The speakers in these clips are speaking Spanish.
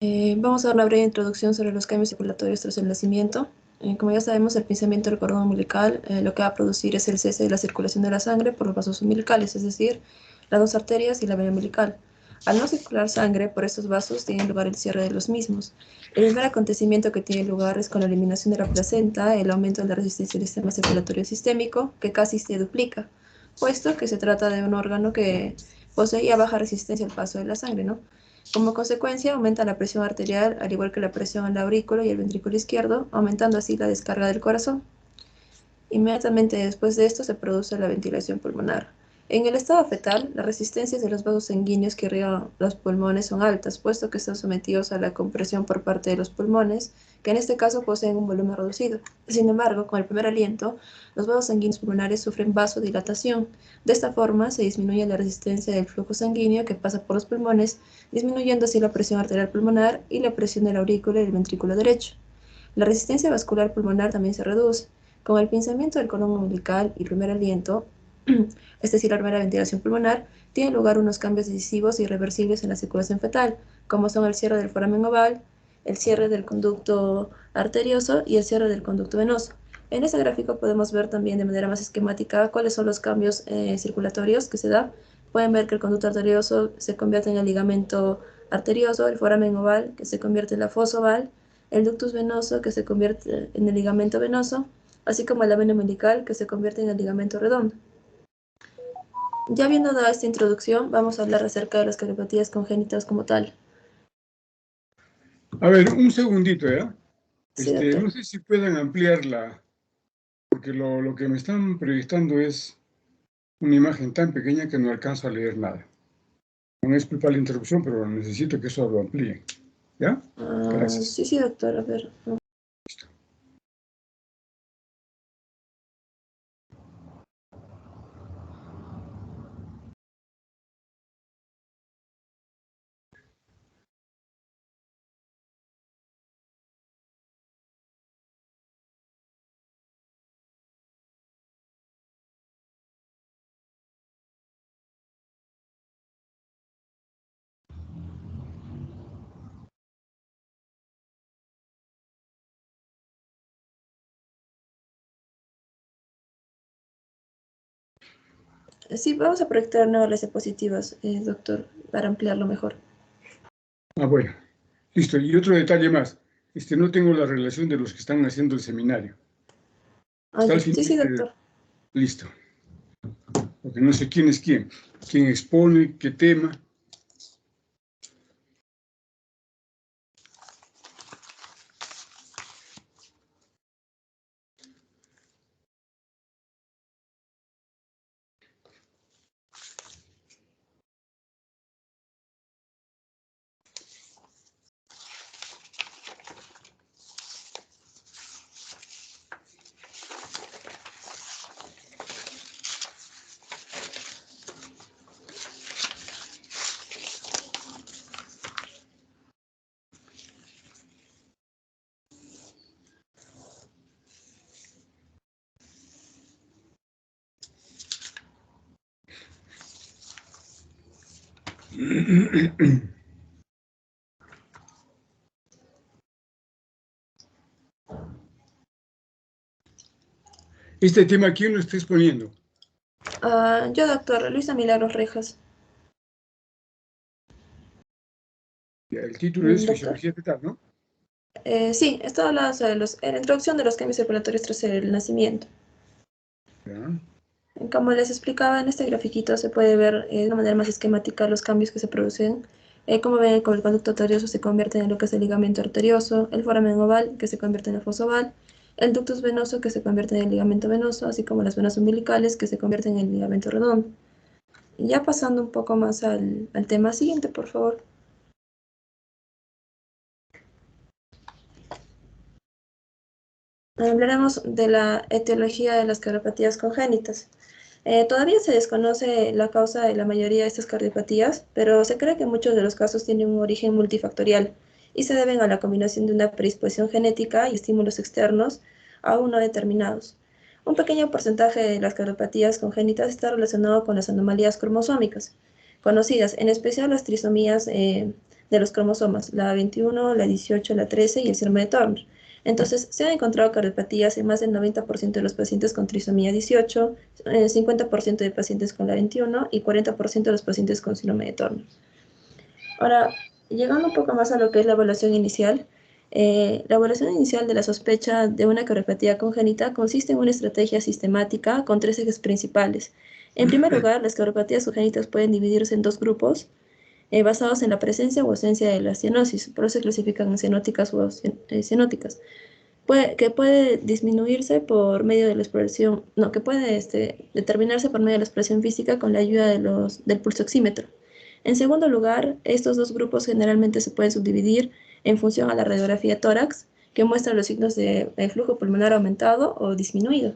Vamos a dar una breve introducción sobre los cambios circulatorios tras el nacimiento. Como ya sabemos, el pinzamiento del cordón umbilical lo que va a producir es el cese de la circulación de la sangre por los vasos umbilicales, es decir, las dos arterias y la vena umbilical. Al no circular sangre por estos vasos, tiene lugar el cierre de los mismos. El primer acontecimiento que tiene lugar es con la eliminación de la placenta, el aumento de la resistencia del sistema circulatorio sistémico, que casi se duplica, puesto que se trata de un órgano que poseía baja resistencia al paso de la sangre, ¿no? Como consecuencia, aumenta la presión arterial, al igual que la presión en la aurícula y el ventrículo izquierdo, aumentando así la descarga del corazón. Inmediatamente después de esto se produce la ventilación pulmonar. En el estado fetal, las resistencias de los vasos sanguíneos que irrigan los pulmones son altas, puesto que están sometidos a la compresión por parte de los pulmones, que en este caso poseen un volumen reducido. Sin embargo, con el primer aliento, los vasos sanguíneos pulmonares sufren vasodilatación. De esta forma, se disminuye la resistencia del flujo sanguíneo que pasa por los pulmones, disminuyendo así la presión arterial pulmonar y la presión de la aurícula y el ventrículo derecho. La resistencia vascular pulmonar también se reduce. Con el pinzamiento del cordón umbilical y primer aliento, es decir, la primera ventilación pulmonar, tienen lugar unos cambios decisivos e irreversibles en la circulación fetal, como son el cierre del foramen oval, el cierre del conducto arterioso y el cierre del conducto venoso. En este gráfico podemos ver también de manera más esquemática cuáles son los cambios circulatorios que se da. Pueden ver que el conducto arterioso se convierte en el ligamento arterioso, el foramen oval que se convierte en la fosa oval, el ductus venoso que se convierte en el ligamento venoso, así como la vena umbilical que se convierte en el ligamento redondo. Ya habiendo dado esta introducción, vamos a hablar acerca de las cardiopatías congénitas como tal. A ver, un segundito, ¿ya? Sí, doctor. No sé si puedan ampliarla, porque lo que me están proyectando es una imagen tan pequeña que no alcanzo a leer nada. No es culpa de la interrupción, pero necesito que eso lo amplíe. ¿Ya? Gracias. Sí, doctor, a ver. Listo. Sí, vamos a proyectar nuevas las diapositivas, doctor, para ampliarlo mejor. Bueno, listo. Y otro detalle más. No tengo la relación de los que están haciendo el seminario. Está al final. Sí, doctor. Listo. Porque no sé quién es quién. Quién expone, qué tema. Este tema, ¿quién lo está exponiendo? Yo, doctor, Luisa Milagros Rejas. El título es Doctor. Fisiología Fetal, ¿no? Sí, está hablando sobre la introducción de los cambios circulatorios tras el nacimiento. Ya. Como les explicaba en este grafiquito, se puede ver de una manera más esquemática los cambios que se producen. Como ven, como el conducto arterioso se convierte en lo que es el ligamento arterioso, el foramen oval que se convierte en la fosa oval, el ductus venoso que se convierte en el ligamento venoso, así como las venas umbilicales que se convierten en el ligamento redondo. Y ya pasando un poco más al tema siguiente, por favor. Hablaremos de la etiología de las cardiopatías congénitas. Todavía se desconoce la causa de la mayoría de estas cardiopatías, pero se cree que muchos de los casos tienen un origen multifactorial y se deben a la combinación de una predisposición genética y estímulos externos aún no determinados. Un pequeño porcentaje de las cardiopatías congénitas está relacionado con las anomalías cromosómicas, conocidas, en especial las trisomías de los cromosomas, la 21, la 18, la 13 y el síndrome de Turner. Entonces, se han encontrado cardiopatías en más del 90% de los pacientes con trisomía 18, 50% de pacientes con la 21 y 40% de los pacientes con síndrome de Turner. Ahora, llegando un poco más a lo que es la evaluación inicial, la evaluación inicial de la sospecha de una cardiopatia congénita consiste en una estrategia sistemática con 3 ejes principales. En primer lugar, las cardiopatías congénitas pueden dividirse en 2 grupos, basados en la presencia o ausencia de la cianosis, por eso se clasifican en cianóticas o cianóticas, que puede disminuirse por medio de la exploración, no, que puede determinarse por medio de la exploración física con la ayuda del pulso oxímetro. En segundo lugar, estos 2 grupos generalmente se pueden subdividir en función a la radiografía de tórax, que muestra los signos de flujo pulmonar aumentado o disminuido.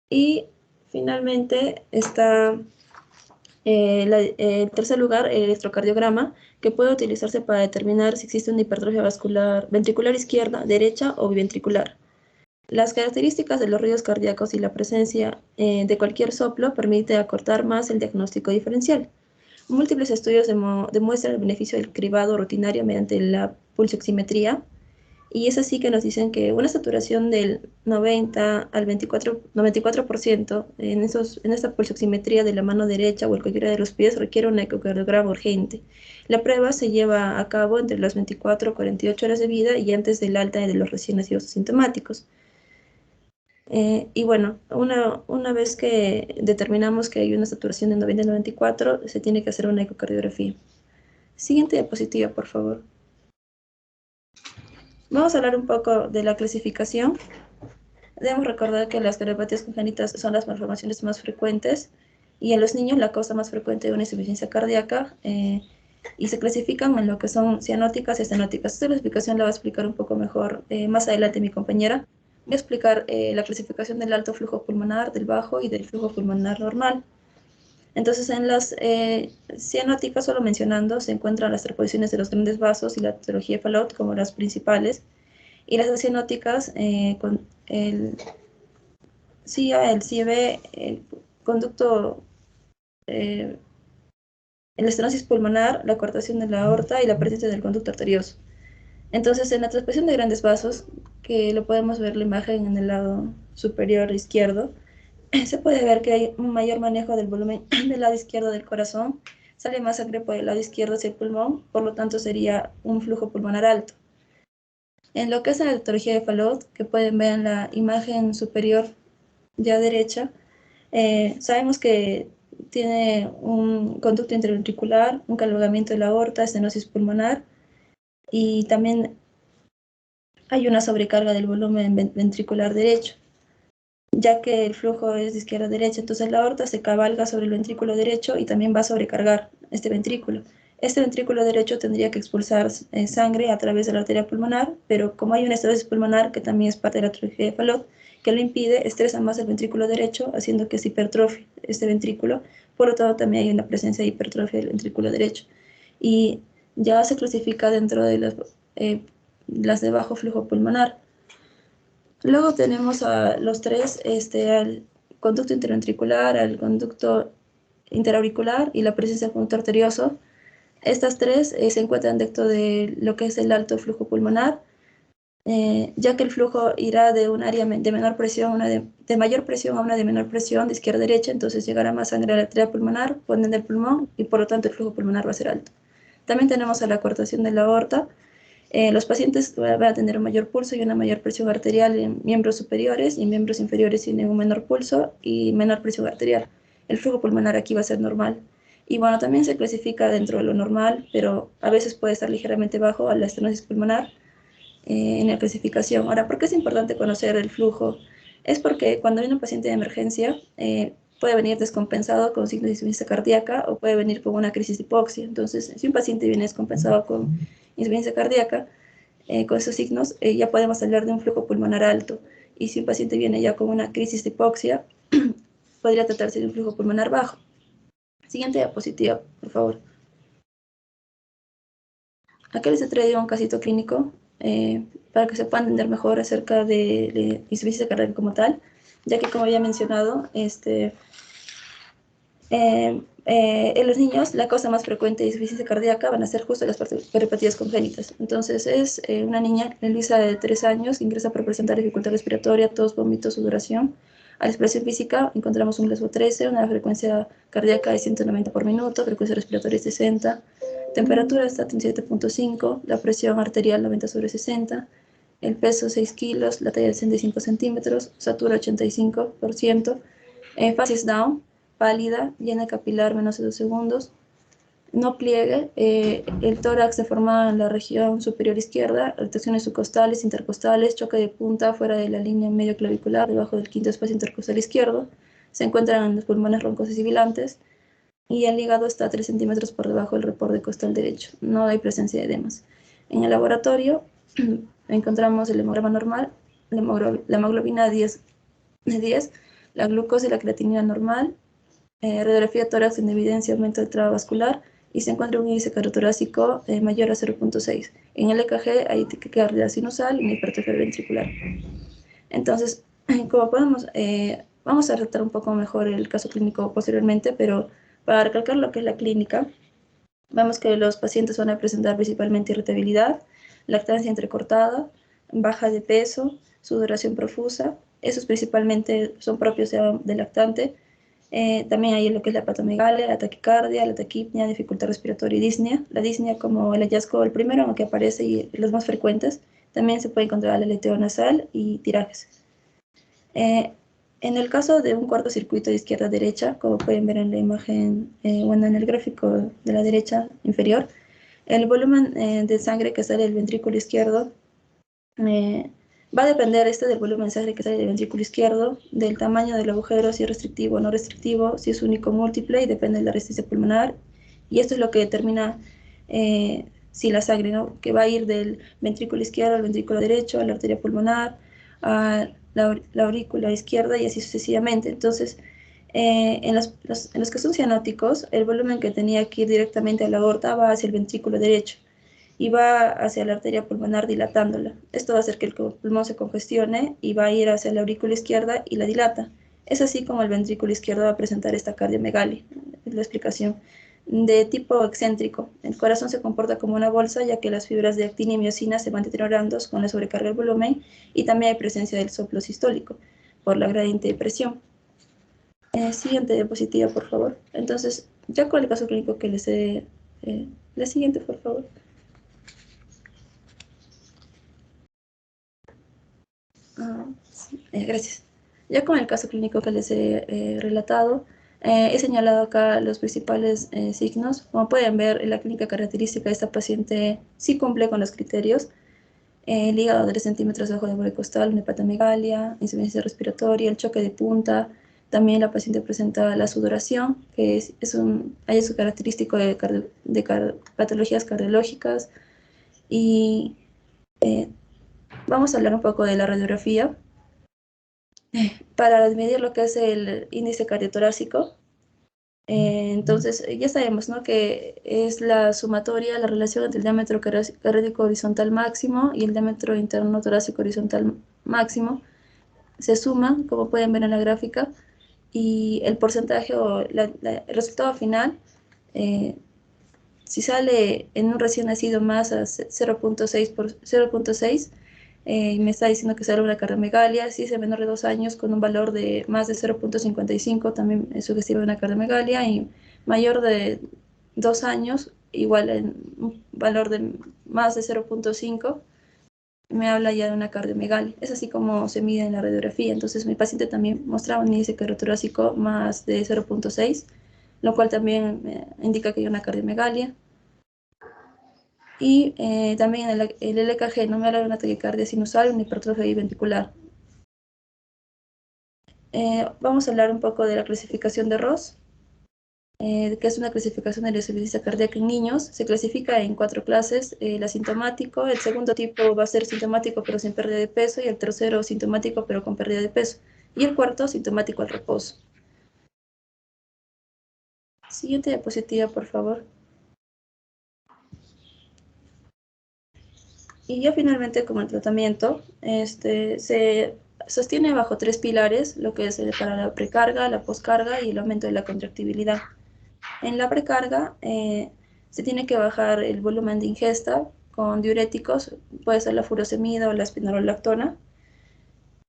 Y finalmente está en tercer lugar, el electrocardiograma, que puede utilizarse para determinar si existe una hipertrofia vascular ventricular izquierda, derecha o biventricular. Las características de los ruidos cardíacos y la presencia de cualquier soplo permite acortar más el diagnóstico diferencial. Múltiples estudios demuestran el beneficio del cribado rutinario mediante la pulsoximetría, y es así que nos dicen que una saturación del 90 al 94% en esta pulsoximetría de la mano derecha o el cualquiera de los pies requiere un ecocardiograma urgente. La prueba se lleva a cabo entre las 24 y 48 horas de vida y antes del alta de los recién nacidos asintomáticos. Y bueno, una vez que determinamos que hay una saturación de 90 y 94, se tiene que hacer una ecocardiografía. Siguiente diapositiva, por favor. Vamos a hablar un poco de la clasificación. Debemos recordar que las cardiopatías congénitas son las malformaciones más frecuentes y en los niños la causa más frecuente de una insuficiencia cardíaca, y se clasifican en lo que son cianóticas y estenóticas. Esta clasificación la va a explicar un poco mejor más adelante mi compañera. Voy a explicar la clasificación del alto flujo pulmonar, del bajo y del flujo pulmonar normal. Entonces, en las cianóticas, solo mencionando, se encuentran las reposiciones de los grandes vasos y la etiología de Fallot como las principales. Y las cianóticas, con el CIA, el CIEB, el conducto, la estenosis pulmonar, la coartación de la aorta y la presencia del conducto arterioso. Entonces, en la transposición de grandes vasos, que lo podemos ver la imagen en el lado superior izquierdo, se puede ver que hay un mayor manejo del volumen del lado izquierdo del corazón, sale más sangre por el lado izquierdo hacia el pulmón, por lo tanto sería un flujo pulmonar alto. En lo que es la etiología de Fallot, que pueden ver en la imagen superior ya derecha, sabemos que tiene un conducto interventricular, un calvamiento de la aorta, estenosis pulmonar, y también hay una sobrecarga del volumen ventricular derecho, ya que el flujo es de izquierda a derecha, entonces la aorta se cabalga sobre el ventrículo derecho y también va a sobrecargar este ventrículo. Este ventrículo derecho tendría que expulsar sangre a través de la arteria pulmonar, pero como hay una estenosis pulmonar, que también es parte de la etiología de Fallot, que lo impide, estresa más el ventrículo derecho, haciendo que se hipertrofie este ventrículo. Por lo tanto, también hay una presencia de hipertrofia del ventrículo derecho. Y ya se clasifica dentro de las de bajo flujo pulmonar. Luego tenemos a los tres, al conducto interventricular, al conducto interauricular y la presencia del conducto arterioso. Estas tres se encuentran dentro de lo que es el alto flujo pulmonar, ya que el flujo irá de un área de menor presión a una de mayor presión a una de menor presión, de izquierda a derecha, entonces llegará más sangre a la arteria pulmonar, por ende del pulmón, y por lo tanto el flujo pulmonar va a ser alto. También tenemos a la coartación de la aorta. Los pacientes van a tener un mayor pulso y una mayor presión arterial en miembros superiores, y en miembros inferiores tienen un menor pulso y menor presión arterial. El flujo pulmonar aquí va a ser normal. Y bueno, también se clasifica dentro de lo normal, pero a veces puede estar ligeramente bajo a la estenosis pulmonar en la clasificación. Ahora, ¿por qué es importante conocer el flujo? Es porque cuando viene un paciente de emergencia, puede venir descompensado con signos de insuficiencia cardíaca o puede venir con una crisis de hipoxia. Entonces, si un paciente viene descompensado con insuficiencia cardíaca, con esos signos, ya podemos hablar de un flujo pulmonar alto. Y si un paciente viene ya con una crisis de hipoxia, podría tratarse de un flujo pulmonar bajo. Siguiente diapositiva, por favor. Aquí les he traído un casito clínico para que se puedan entender mejor acerca de la insuficiencia cardíaca como tal, ya que, como había mencionado, En los niños, la causa más frecuente de insuficiencia cardíaca van a ser justo las periopatías congénitas. Entonces, es una niña, Elisa, de 3 años, que ingresa por presentar dificultad respiratoria, tos, vómitos, sudoración. A la exploración física encontramos un GLaSO 13, una frecuencia cardíaca de 190 por minuto, frecuencia respiratoria 60, temperatura está 37.5, la presión arterial 90/60, el peso 6 kilos, la talla 65 centímetros, satura 85%, facies down, pálida, llena capilar menos de 2 segundos, no pliegue, el tórax deformado en la región superior izquierda, rotaciones subcostales, intercostales, choque de punta fuera de la línea medio clavicular, debajo del quinto espacio intercostal izquierdo, se encuentran en los pulmones roncos y sibilantes, y el hígado está a 3 centímetros por debajo del reborde costal derecho, no hay presencia de edemas. En el laboratorio encontramos el hemograma normal, la hemoglobina 10, la glucosa y la creatinina normal, radiografía tórax en evidencia aumento del trabajo vascular, y se encuentra un índice cardiotorácico mayor a 0.6. En el EKG hay taquicardia sinusal y hipertrofia ventricular. Entonces, como podemos, vamos a tratar un poco mejor el caso clínico posteriormente, pero para recalcar lo que es la clínica, vemos que los pacientes van a presentar principalmente irritabilidad, lactancia entrecortada, baja de peso, sudoración profusa. Esos principalmente son propios del lactante. También hay lo que es la hepatomegalia, la taquicardia, la taquipnia, dificultad respiratoria y disnea. La disnea como el hallazgo, el primero en el que aparece y los más frecuentes. También se puede encontrar aleteo nasal y tirajes. En el caso de un cortocircuito de izquierda a derecha, como pueden ver en la imagen, bueno, en el gráfico de la derecha inferior, el volumen de sangre que sale del ventrículo izquierdo va a depender del volumen de sangre que sale del ventrículo izquierdo, del tamaño del agujero, si es restrictivo o no restrictivo, si es único o múltiple, y depende de la resistencia pulmonar. Y esto es lo que determina si la sangre, ¿no?, que va a ir del ventrículo izquierdo al ventrículo derecho, a la arteria pulmonar, a la aurícula izquierda y así sucesivamente. Entonces, en los que son cianóticos, el volumen que tenía que ir directamente a la aorta va hacia el ventrículo derecho y va hacia la arteria pulmonar dilatándola. Esto va a hacer que el pulmón se congestione y va a ir hacia la aurícula izquierda y la dilata. Es así como el ventrículo izquierdo va a presentar esta cardiomegalia. Es la explicación. De tipo excéntrico, el corazón se comporta como una bolsa, ya que las fibras de actina y miocina se van deteriorando con la sobrecarga del volumen, y también hay presencia del soplo sistólico por la gradiente de presión. Siguiente diapositiva, por favor. Entonces, ya con el caso clínico que les he... la siguiente, por favor. Sí, gracias. Ya con el caso clínico que les he relatado, he señalado acá los principales signos. Como pueden ver, la clínica característica de esta paciente sí cumple con los criterios. El hígado de 3 centímetros debajo del borde costal, una hepatomegalia, insuficiencia respiratoria, el choque de punta. También la paciente presenta la sudoración, que es un hallazgo característico de patologías cardiológicas. Y vamos a hablar un poco de la radiografía. Para medir lo que es el índice cardiotorácico, entonces ya sabemos, ¿no?, que es la sumatoria, la relación entre el diámetro cardíaco horizontal máximo y el diámetro interno torácico horizontal máximo. Se suman, como pueden ver en la gráfica, y el porcentaje o el resultado final, si sale en un recién nacido más a 0.6 por 0.6, me está diciendo que sale una cardiomegalia. Si es de menor de 2 años con un valor de más de 0.55, también es sugestivo de una cardiomegalia, y mayor de 2 años, igual en un valor de más de 0.5, me habla ya de una cardiomegalia. Es así como se mide en la radiografía. Entonces mi paciente también mostraba un índice cardiotorácico más de 0.6, lo cual también indica que hay una cardiomegalia. Y también el EKG no me habla de una taquicardia sinusal, una hipertrofia ventricular. Vamos a hablar un poco de la clasificación de Ross, que es una clasificación de la insuficiencia cardíaca en niños. Se clasifica en 4 clases: el asintomático, el segundo tipo va a ser sintomático pero sin pérdida de peso, y el tercero sintomático pero con pérdida de peso, y el cuarto sintomático al reposo. Siguiente diapositiva, por favor. Y ya finalmente, como el tratamiento, se sostiene bajo 3 pilares, lo que es para la precarga, la poscarga y el aumento de la contractibilidad. En la precarga se tiene que bajar el volumen de ingesta con diuréticos, puede ser la furosemida o la espironolactona,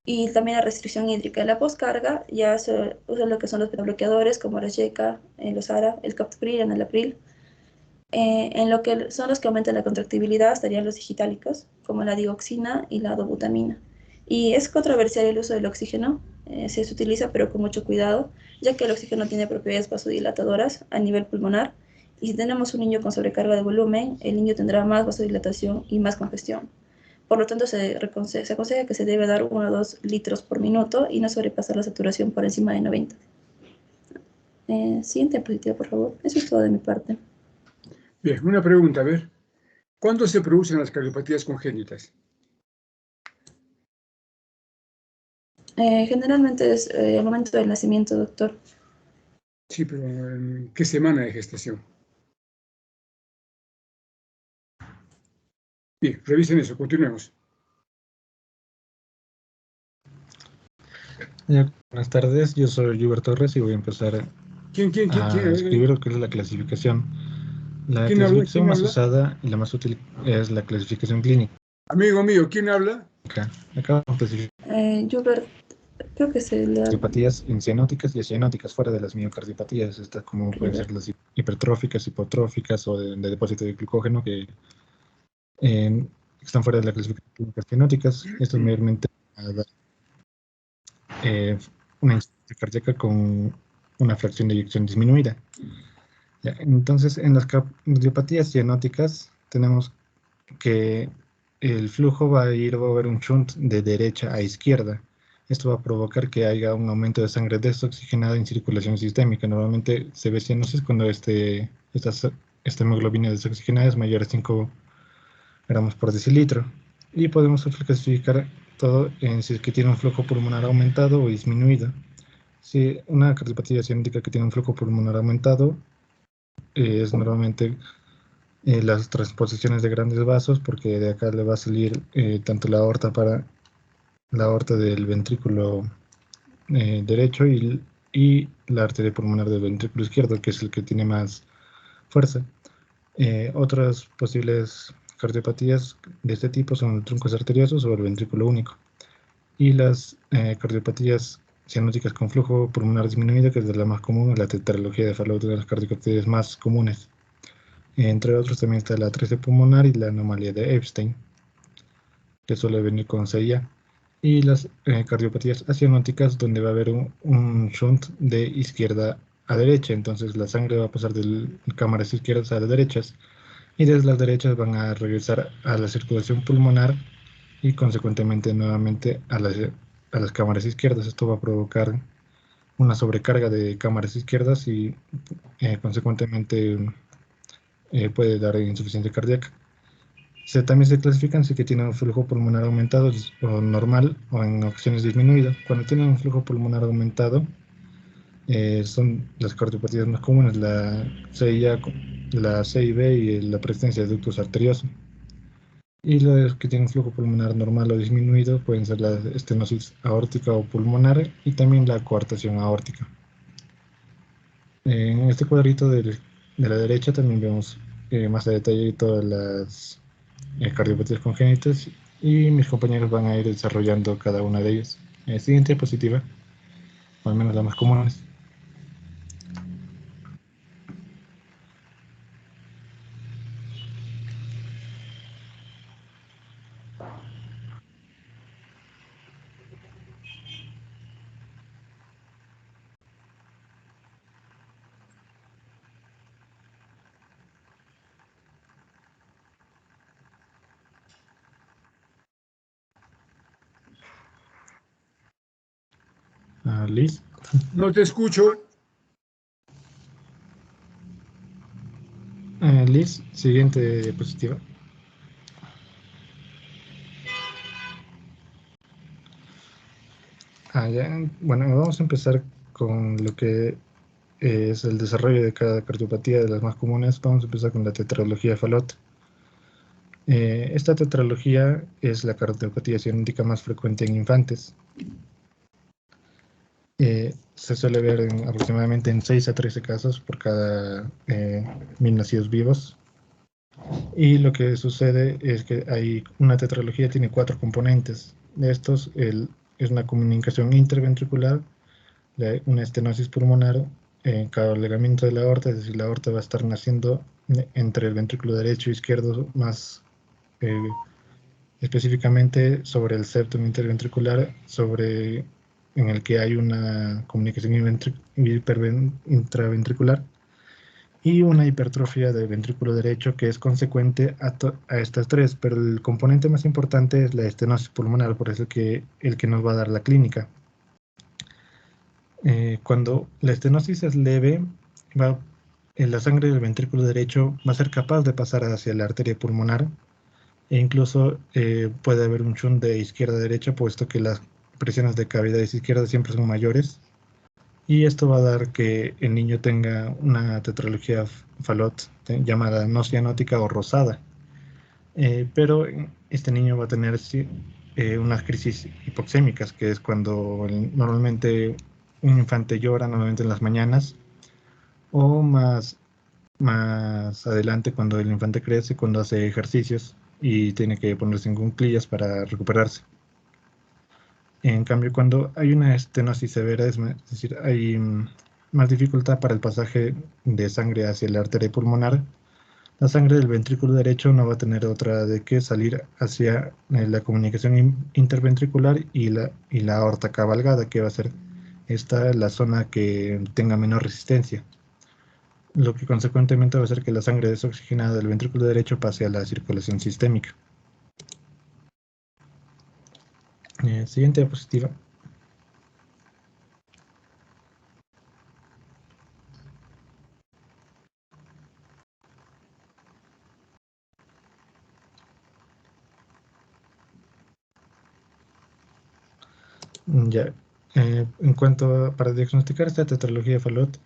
y también la restricción hídrica. En la poscarga ya se usan lo que son los bloqueadores como la Yeca, los ARA, el Captopril, el Enalapril. En lo que son los que aumentan la contractibilidad estarían los digitálicos, como la digoxina y la dobutamina. Y es controversial el uso del oxígeno, se utiliza pero con mucho cuidado, ya que el oxígeno tiene propiedades vasodilatadoras a nivel pulmonar, y si tenemos un niño con sobrecarga de volumen, el niño tendrá más vasodilatación y más congestión. Por lo tanto, se aconseja que se debe dar 1 o 2 litros por minuto y no sobrepasar la saturación por encima de 90. Siguiente diapositiva, por favor. Eso es todo de mi parte. Bien, una pregunta, a ver. ¿Cuándo se producen las cardiopatías congénitas? Generalmente es al momento del nacimiento, doctor. Sí, pero ¿en qué semana de gestación? Bien, revisen eso, continuemos. Buenas tardes, yo soy Hubert Torres y voy a empezar ¿Quién? a escribir lo que es la clasificación. La ¿Quién habla? clasificación más usada y la más útil es la clasificación clínica. Amigo mío, ¿quién habla? Acá vamos a clasificar Hubert, creo que se le... cardiopatías cianóticas y acianóticas fuera de las miocardiopatías, estas como pueden ser las hipertróficas, hipotróficas o de depósito de glucógeno que están fuera de la clasificación clínica cianóticas. Esto mayormente una insuficiencia cardíaca con una fracción de eyección disminuida. Ya, entonces, en las cardiopatías cianóticas tenemos que el flujo va a haber un shunt de derecha a izquierda. Esto va a provocar que haya un aumento de sangre desoxigenada en circulación sistémica. Normalmente se ve cianosis cuando esta hemoglobina desoxigenada es mayor a 5 gramos por decilitro. Y podemos clasificar todo en si es que tiene un flujo pulmonar aumentado o disminuido. Si una cardiopatía cianótica que tiene un flujo pulmonar aumentado es normalmente las transposiciones de grandes vasos, porque de acá le va a salir tanto la aorta del ventrículo derecho y la arteria pulmonar del ventrículo izquierdo, que es el que tiene más fuerza. Otras posibles cardiopatías de este tipo son troncos arteriosos o el ventrículo único. Y las cardiopatías cianóticas con flujo pulmonar disminuido, que es de la más común, la tetralogía de Fallot, de las cardiopatías más comunes. Entre otros también está la atresia pulmonar y la anomalía de Epstein, que suele venir con CIA. Y las cardiopatías acianóticas, donde va a haber un shunt de izquierda a derecha. Entonces la sangre va a pasar de cámaras izquierdas a las derechas. Y desde las derechas van a regresar a la circulación pulmonar y consecuentemente nuevamente a las cámaras izquierdas. Esto va a provocar una sobrecarga de cámaras izquierdas y consecuentemente puede dar insuficiencia cardíaca. También se clasifican si que tienen un flujo pulmonar aumentado o normal o en ocasiones disminuido. Cuando tienen un flujo pulmonar aumentado, son las cardiopatías más comunes, la CIA, la CIB y la presencia de ductus arterioso. Y los que tienen flujo pulmonar normal o disminuido pueden ser la estenosis aórtica o pulmonar y también la coartación aórtica. En este cuadrito de la derecha también vemos más a detalle todas las cardiopatías congénitas y mis compañeros van a ir desarrollando cada una de ellas. Siguiente diapositiva, o al menos las más comunes. Liz. No te escucho. Liz, siguiente diapositiva. Ya. Bueno, vamos a empezar con lo que es el desarrollo de cada cardiopatía de las más comunes. Vamos a empezar con la tetralogía de Fallot. Esta tetralogía es la cardiopatía cianótica más frecuente en infantes. se suele ver aproximadamente en 6 a 13 casos por cada 1000 nacidos vivos. Y lo que sucede es que hay una tetralogía, tiene 4 componentes. De estos, es una comunicación interventricular, una estenosis pulmonar, cabalgamiento de la aorta, es decir, la aorta va a estar naciendo entre el ventrículo derecho e izquierdo, más específicamente sobre el septum interventricular, en el que hay una comunicación intraventricular, y una hipertrofia del ventrículo derecho que es consecuente a estas 3, pero el componente más importante es la estenosis pulmonar, por eso el que nos va a dar la clínica. Cuando la estenosis es leve, la sangre del ventrículo derecho va a ser capaz de pasar hacia la arteria pulmonar, e incluso puede haber un shunt de izquierda a derecha, puesto que las presiones de cavidades izquierdas siempre son mayores, y esto va a dar que el niño tenga una tetralogía Fallot llamada no cianótica o rosada. Pero este niño va a tener unas crisis hipoxémicas, que es cuando normalmente un infante llora, normalmente en las mañanas, o más adelante cuando el infante crece, cuando hace ejercicios y tiene que ponerse en cuclillas para recuperarse. En cambio, cuando hay una estenosis severa, es decir, hay más dificultad para el pasaje de sangre hacia la arteria pulmonar, la sangre del ventrículo derecho no va a tener otra de que salir hacia la comunicación interventricular y la aorta cabalgada, que va a ser esta la zona que tenga menor resistencia, lo que consecuentemente va a hacer que la sangre desoxigenada del ventrículo derecho pase a la circulación sistémica. Siguiente diapositiva. Ya, en cuanto para diagnosticar esta tetralogía de Fallot,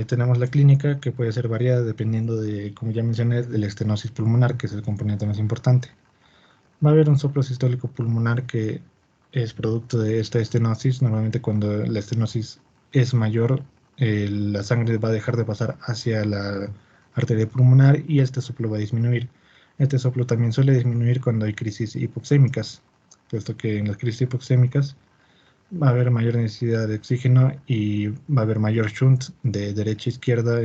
tenemos la clínica, que puede ser variada dependiendo de, como ya mencioné, de la estenosis pulmonar, que es el componente más importante. Va a haber un soplo sistólico pulmonar que es producto de esta estenosis. Normalmente cuando la estenosis es mayor, la sangre va a dejar de pasar hacia la arteria pulmonar y este soplo va a disminuir. Este soplo también suele disminuir cuando hay crisis hipoxémicas, puesto que en las crisis hipoxémicas va a haber mayor necesidad de oxígeno y va a haber mayor shunt de derecha a izquierda,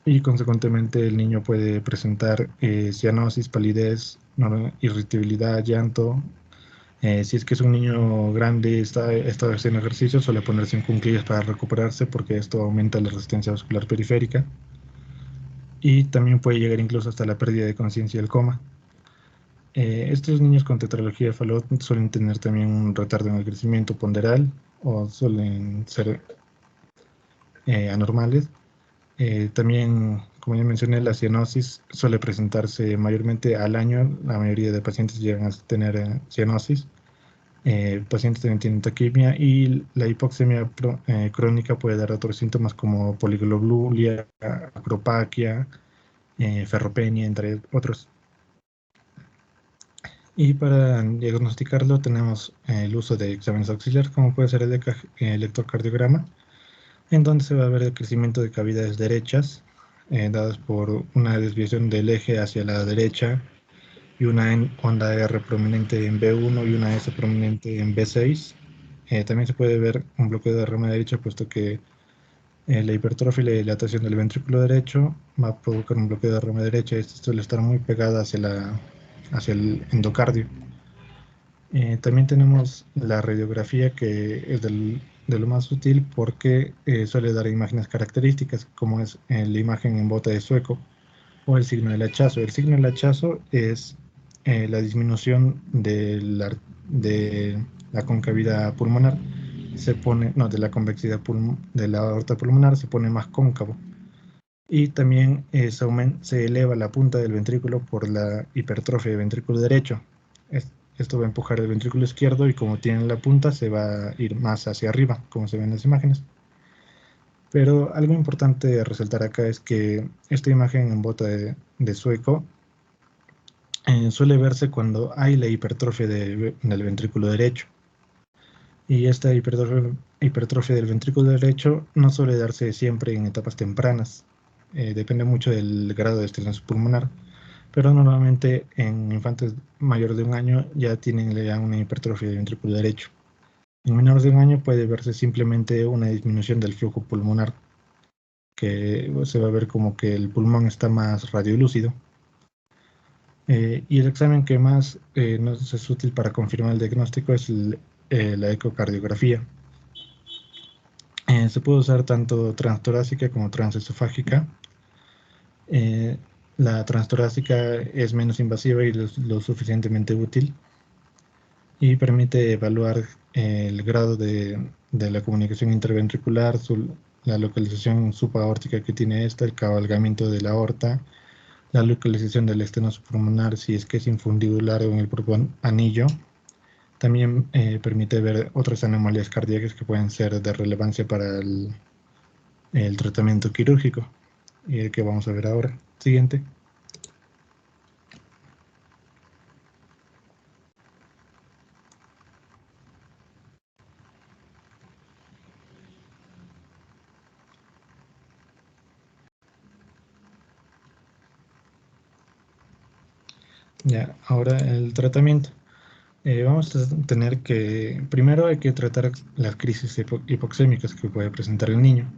y consecuentemente el niño puede presentar cianosis, palidez, irritabilidad, llanto. Si es que es un niño grande, está haciendo ejercicio, suele ponerse en cuclillas para recuperarse, porque esto aumenta la resistencia vascular periférica, y también puede llegar incluso hasta la pérdida de conciencia y el coma. Estos niños con tetralogía de Fallot suelen tener también un retardo en el crecimiento ponderal, o suelen ser anormales. También, como ya mencioné, la cianosis suele presentarse mayormente al año. La mayoría de pacientes llegan a tener cianosis. Pacientes también tienen taquimia, y la hipoxemia crónica puede dar otros síntomas como poliglobulia, acropaquia, ferropenia, entre otros. Y para diagnosticarlo tenemos el uso de exámenes auxiliares, como puede ser el electrocardiograma, en donde se va a ver el crecimiento de cavidades derechas, dadas por una desviación del eje hacia la derecha, y una onda R prominente en B1 y una S prominente en B6. También se puede ver un bloqueo de rama derecha, puesto que la hipertrofia y la dilatación del ventrículo derecho va a provocar un bloqueo de rama derecha. Esto suele estar muy pegada hacia el endocardio. También tenemos la radiografía, que es de lo más útil, porque suele dar imágenes características, como es la imagen en bota de Sueco o el signo del hachazo. El signo del hachazo es la disminución de la concavidad pulmonar. De la convexidad de la aorta pulmonar, se pone más cóncavo. Y también se eleva la punta del ventrículo por la hipertrofia del ventrículo derecho. Esto va a empujar el ventrículo izquierdo, y como tiene la punta, se va a ir más hacia arriba, como se ven en las imágenes. Pero algo importante a resaltar acá es que esta imagen en bota de Sueco suele verse cuando hay la hipertrofia del ventrículo derecho. Y esta hipertrofia del ventrículo derecho no suele darse siempre en etapas tempranas. Depende mucho del grado de estenosis pulmonar, pero normalmente en infantes mayores de 1 año ya tienen ya una hipertrofia del ventrículo derecho. En menores de 1 año puede verse simplemente una disminución del flujo pulmonar, que se va a ver como que el pulmón está más radiolúcido. Y el examen que más nos es útil para confirmar el diagnóstico es la ecocardiografía. Se puede usar tanto transtorácica como transesofágica. La transtorácica es menos invasiva y lo suficientemente útil y permite evaluar el grado de la comunicación interventricular, la localización subaórtica que tiene esta, el cabalgamiento de la aorta, la localización del estenosis pulmonar si es que es infundibular o en el propio anillo. También permite ver otras anomalías cardíacas que pueden ser de relevancia para el tratamiento quirúrgico, y el que vamos a ver ahora. Siguiente. Ya, ahora el tratamiento. Vamos a tener que, primero hay que tratar las crisis hipoxémicas que puede presentar el niño.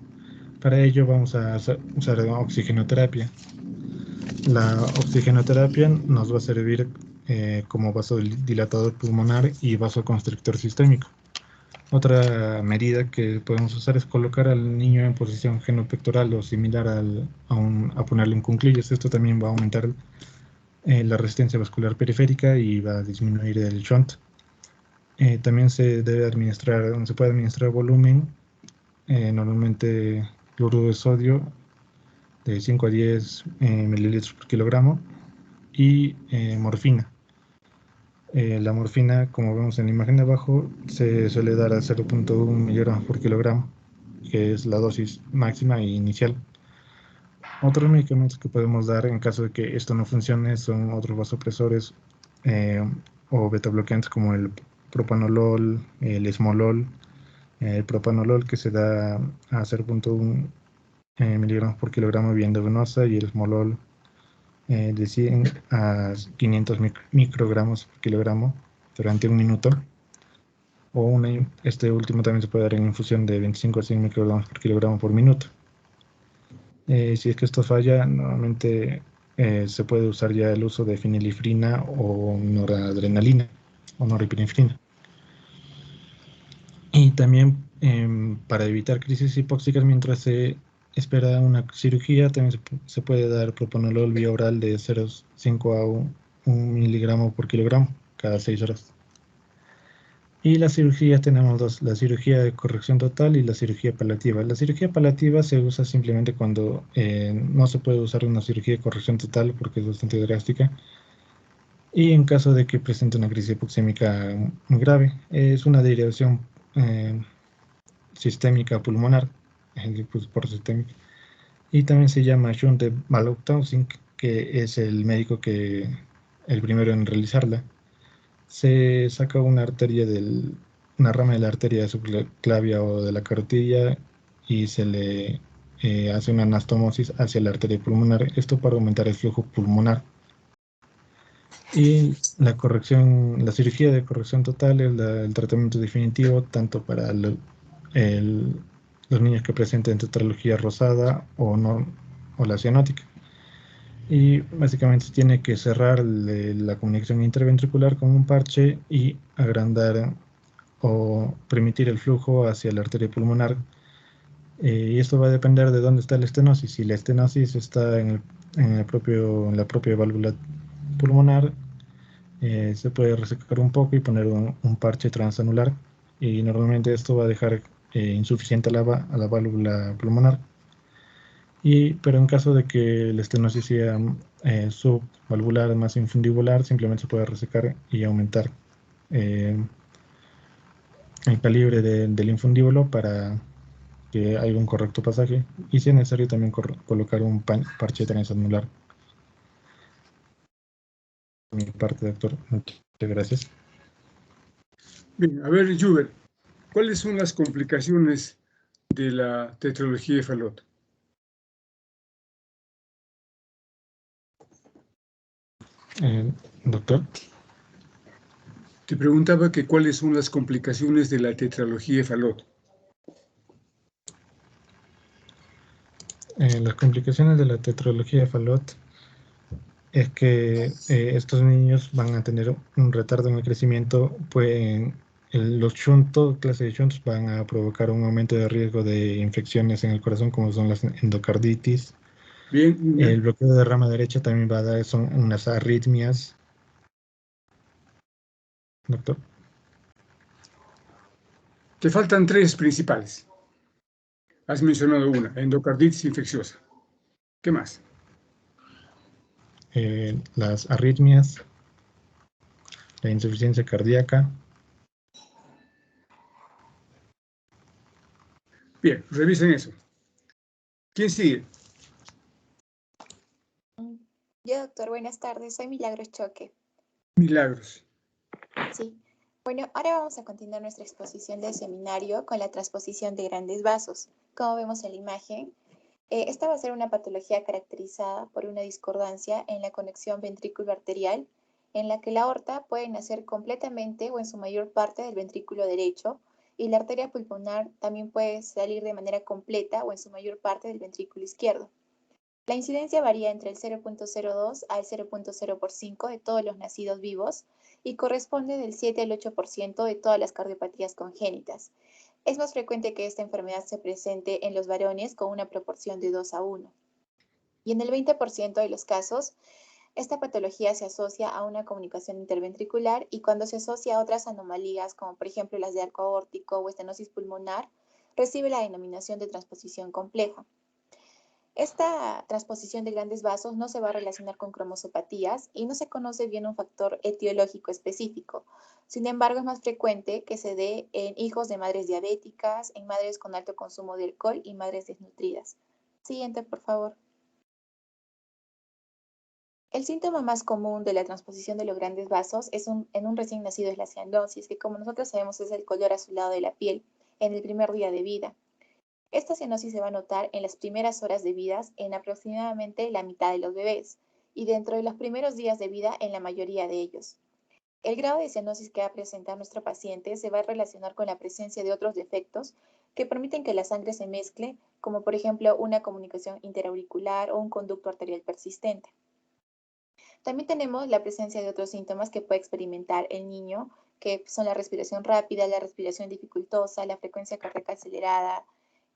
Para ello vamos a usar oxigenoterapia. La oxigenoterapia nos va a servir como vasodilatador pulmonar y vasoconstrictor sistémico. Otra medida que podemos usar es colocar al niño en posición genopectoral o similar a ponerle un cuclillas. Esto también va a aumentar la resistencia vascular periférica y va a disminuir el shunt. También se puede administrar volumen, normalmente cloruro de sodio de 5 a 10 mililitros por kilogramo y morfina. La morfina, como vemos en la imagen de abajo, se suele dar a 0.1 miligramos por kilogramo, que es la dosis máxima e inicial. Otros medicamentos que podemos dar en caso de que esto no funcione son otros vasopresores o betabloqueantes como el propanolol, el esmolol. El propanolol que se da a 0.1 miligramos por kilogramo vía endovenosa y el esmolol de 100 a 500 microgramos por kilogramo durante 1 minuto. Este último también se puede dar en infusión de 25 a 100 microgramos por kilogramo por minuto. Si es que esto falla, normalmente se puede usar ya el uso de fenilefrina o noradrenalina o norepinefrina. Y también para evitar crisis hipóxicas mientras se espera una cirugía, también se puede dar propanolol vía oral de 0,5 a 1 miligramo por kilogramo cada 6 horas. Y las cirugías tenemos dos, la cirugía de corrección total y la cirugía paliativa. La cirugía paliativa se usa simplemente cuando no se puede usar una cirugía de corrección total porque es bastante drástica. Y en caso de que presente una crisis hipoxémica muy grave, es una derivación sistémica pulmonar, por sistémica. Y también se llama shunt de Mallaud-Townsend, que es el médico el primero en realizarla. Se saca una rama de la arteria subclavia o de la carotida y se le hace una anastomosis hacia la arteria pulmonar, esto para aumentar el flujo pulmonar. Y la cirugía de corrección total es el tratamiento definitivo tanto para los niños que presenten tetralogía rosada o la cianótica. Y básicamente tiene que cerrar la comunicación interventricular con un parche y agrandar o permitir el flujo hacia la arteria pulmonar. Y esto va a depender de dónde está la estenosis. Si la estenosis está en la propia válvula pulmonar, se puede resecar un poco y poner un parche transanular. Y normalmente esto va a dejar insuficiente a la válvula pulmonar. Pero en caso de que la estenosis sea subvalvular más infundibular, simplemente se puede resecar y aumentar el calibre del infundíbulo para que haya un correcto pasaje y si es necesario también colocar un parche transanular. Mi parte, doctor. Muchas gracias. Bien, a ver, Jubel, ¿Cuáles son las complicaciones de la tetralogía de Fallot? Doctor, Te preguntaba que cuáles son las complicaciones de la tetralogía de Fallot. las complicaciones de la tetralogía de Fallot es que estos niños van a tener un retardo en el crecimiento, los shuntos, clase de shuntos, van a provocar un aumento de riesgo de infecciones en el corazón, como son las endocarditis. Bien, El bloqueo de rama derecha también va a dar son unas arritmias. Doctor. te faltan tres principales. Has mencionado una, endocarditis infecciosa. ¿Qué más? Las arritmias, la insuficiencia cardíaca. Bien, revisen eso. ¿Quién sigue? Yo, doctor, buenas tardes. Soy Milagros Choque. Milagros. Sí. Bueno, ahora vamos a continuar nuestra exposición del seminario con la transposición de grandes vasos. Como vemos en la imagen, esta va a ser una patología caracterizada por una discordancia en la conexión ventrículo-arterial, en la que la aorta puede nacer completamente o en su mayor parte del ventrículo derecho, y la arteria pulmonar también puede salir de manera completa o en su mayor parte del ventrículo izquierdo. La incidencia varía entre el 0.02 al 0.05 de todos los nacidos vivos y corresponde del 7 al 8% de todas las cardiopatías congénitas. Es más frecuente que esta enfermedad se presente en los varones con una proporción de 2 a 1. Y en el 20% de los casos, esta patología se asocia a una comunicación interventricular, y cuando se asocia a otras anomalías, como por ejemplo las de arco aórtico o estenosis pulmonar, recibe la denominación de transposición compleja. Esta transposición de grandes vasos no se va a relacionar con cromosopatías y no se conoce bien un factor etiológico específico. Sin embargo, es más frecuente que se dé en hijos de madres diabéticas, en madres con alto consumo de alcohol y madres desnutridas. Siguiente, por favor. El síntoma más común de la transposición de los grandes vasos en un recién nacido es la cianosis, que como nosotros sabemos es el color azulado de la piel en el primer día de vida. Esta cianosis se va a notar en las primeras horas de vida en aproximadamente la mitad de los bebés y dentro de los primeros días de vida en la mayoría de ellos. El grado de cianosis que va a presentar nuestro paciente se va a relacionar con la presencia de otros defectos que permiten que la sangre se mezcle, como por ejemplo una comunicación interauricular o un conducto arterial persistente. También tenemos la presencia de otros síntomas que puede experimentar el niño, que son la respiración rápida, la respiración dificultosa, la frecuencia cardíaca acelerada,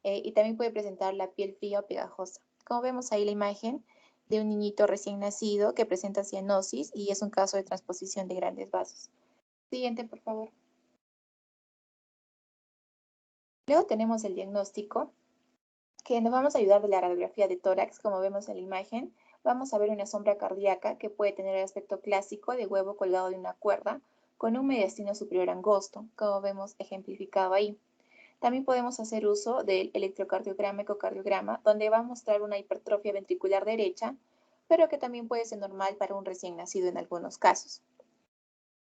y también puede presentar la piel fría o pegajosa. Como vemos ahí la imagen de un niñito recién nacido que presenta cianosis y es un caso de transposición de grandes vasos. Siguiente, por favor. Luego tenemos el diagnóstico, que nos vamos a ayudar de la radiografía de tórax. Como vemos en la imagen, vamos a ver una sombra cardíaca que puede tener el aspecto clásico de huevo colgado de una cuerda con un mediastino superior angosto, como vemos ejemplificado ahí. También podemos hacer uso del electrocardiograma, ecocardiograma, donde va a mostrar una hipertrofia ventricular derecha, pero que también puede ser normal para un recién nacido en algunos casos.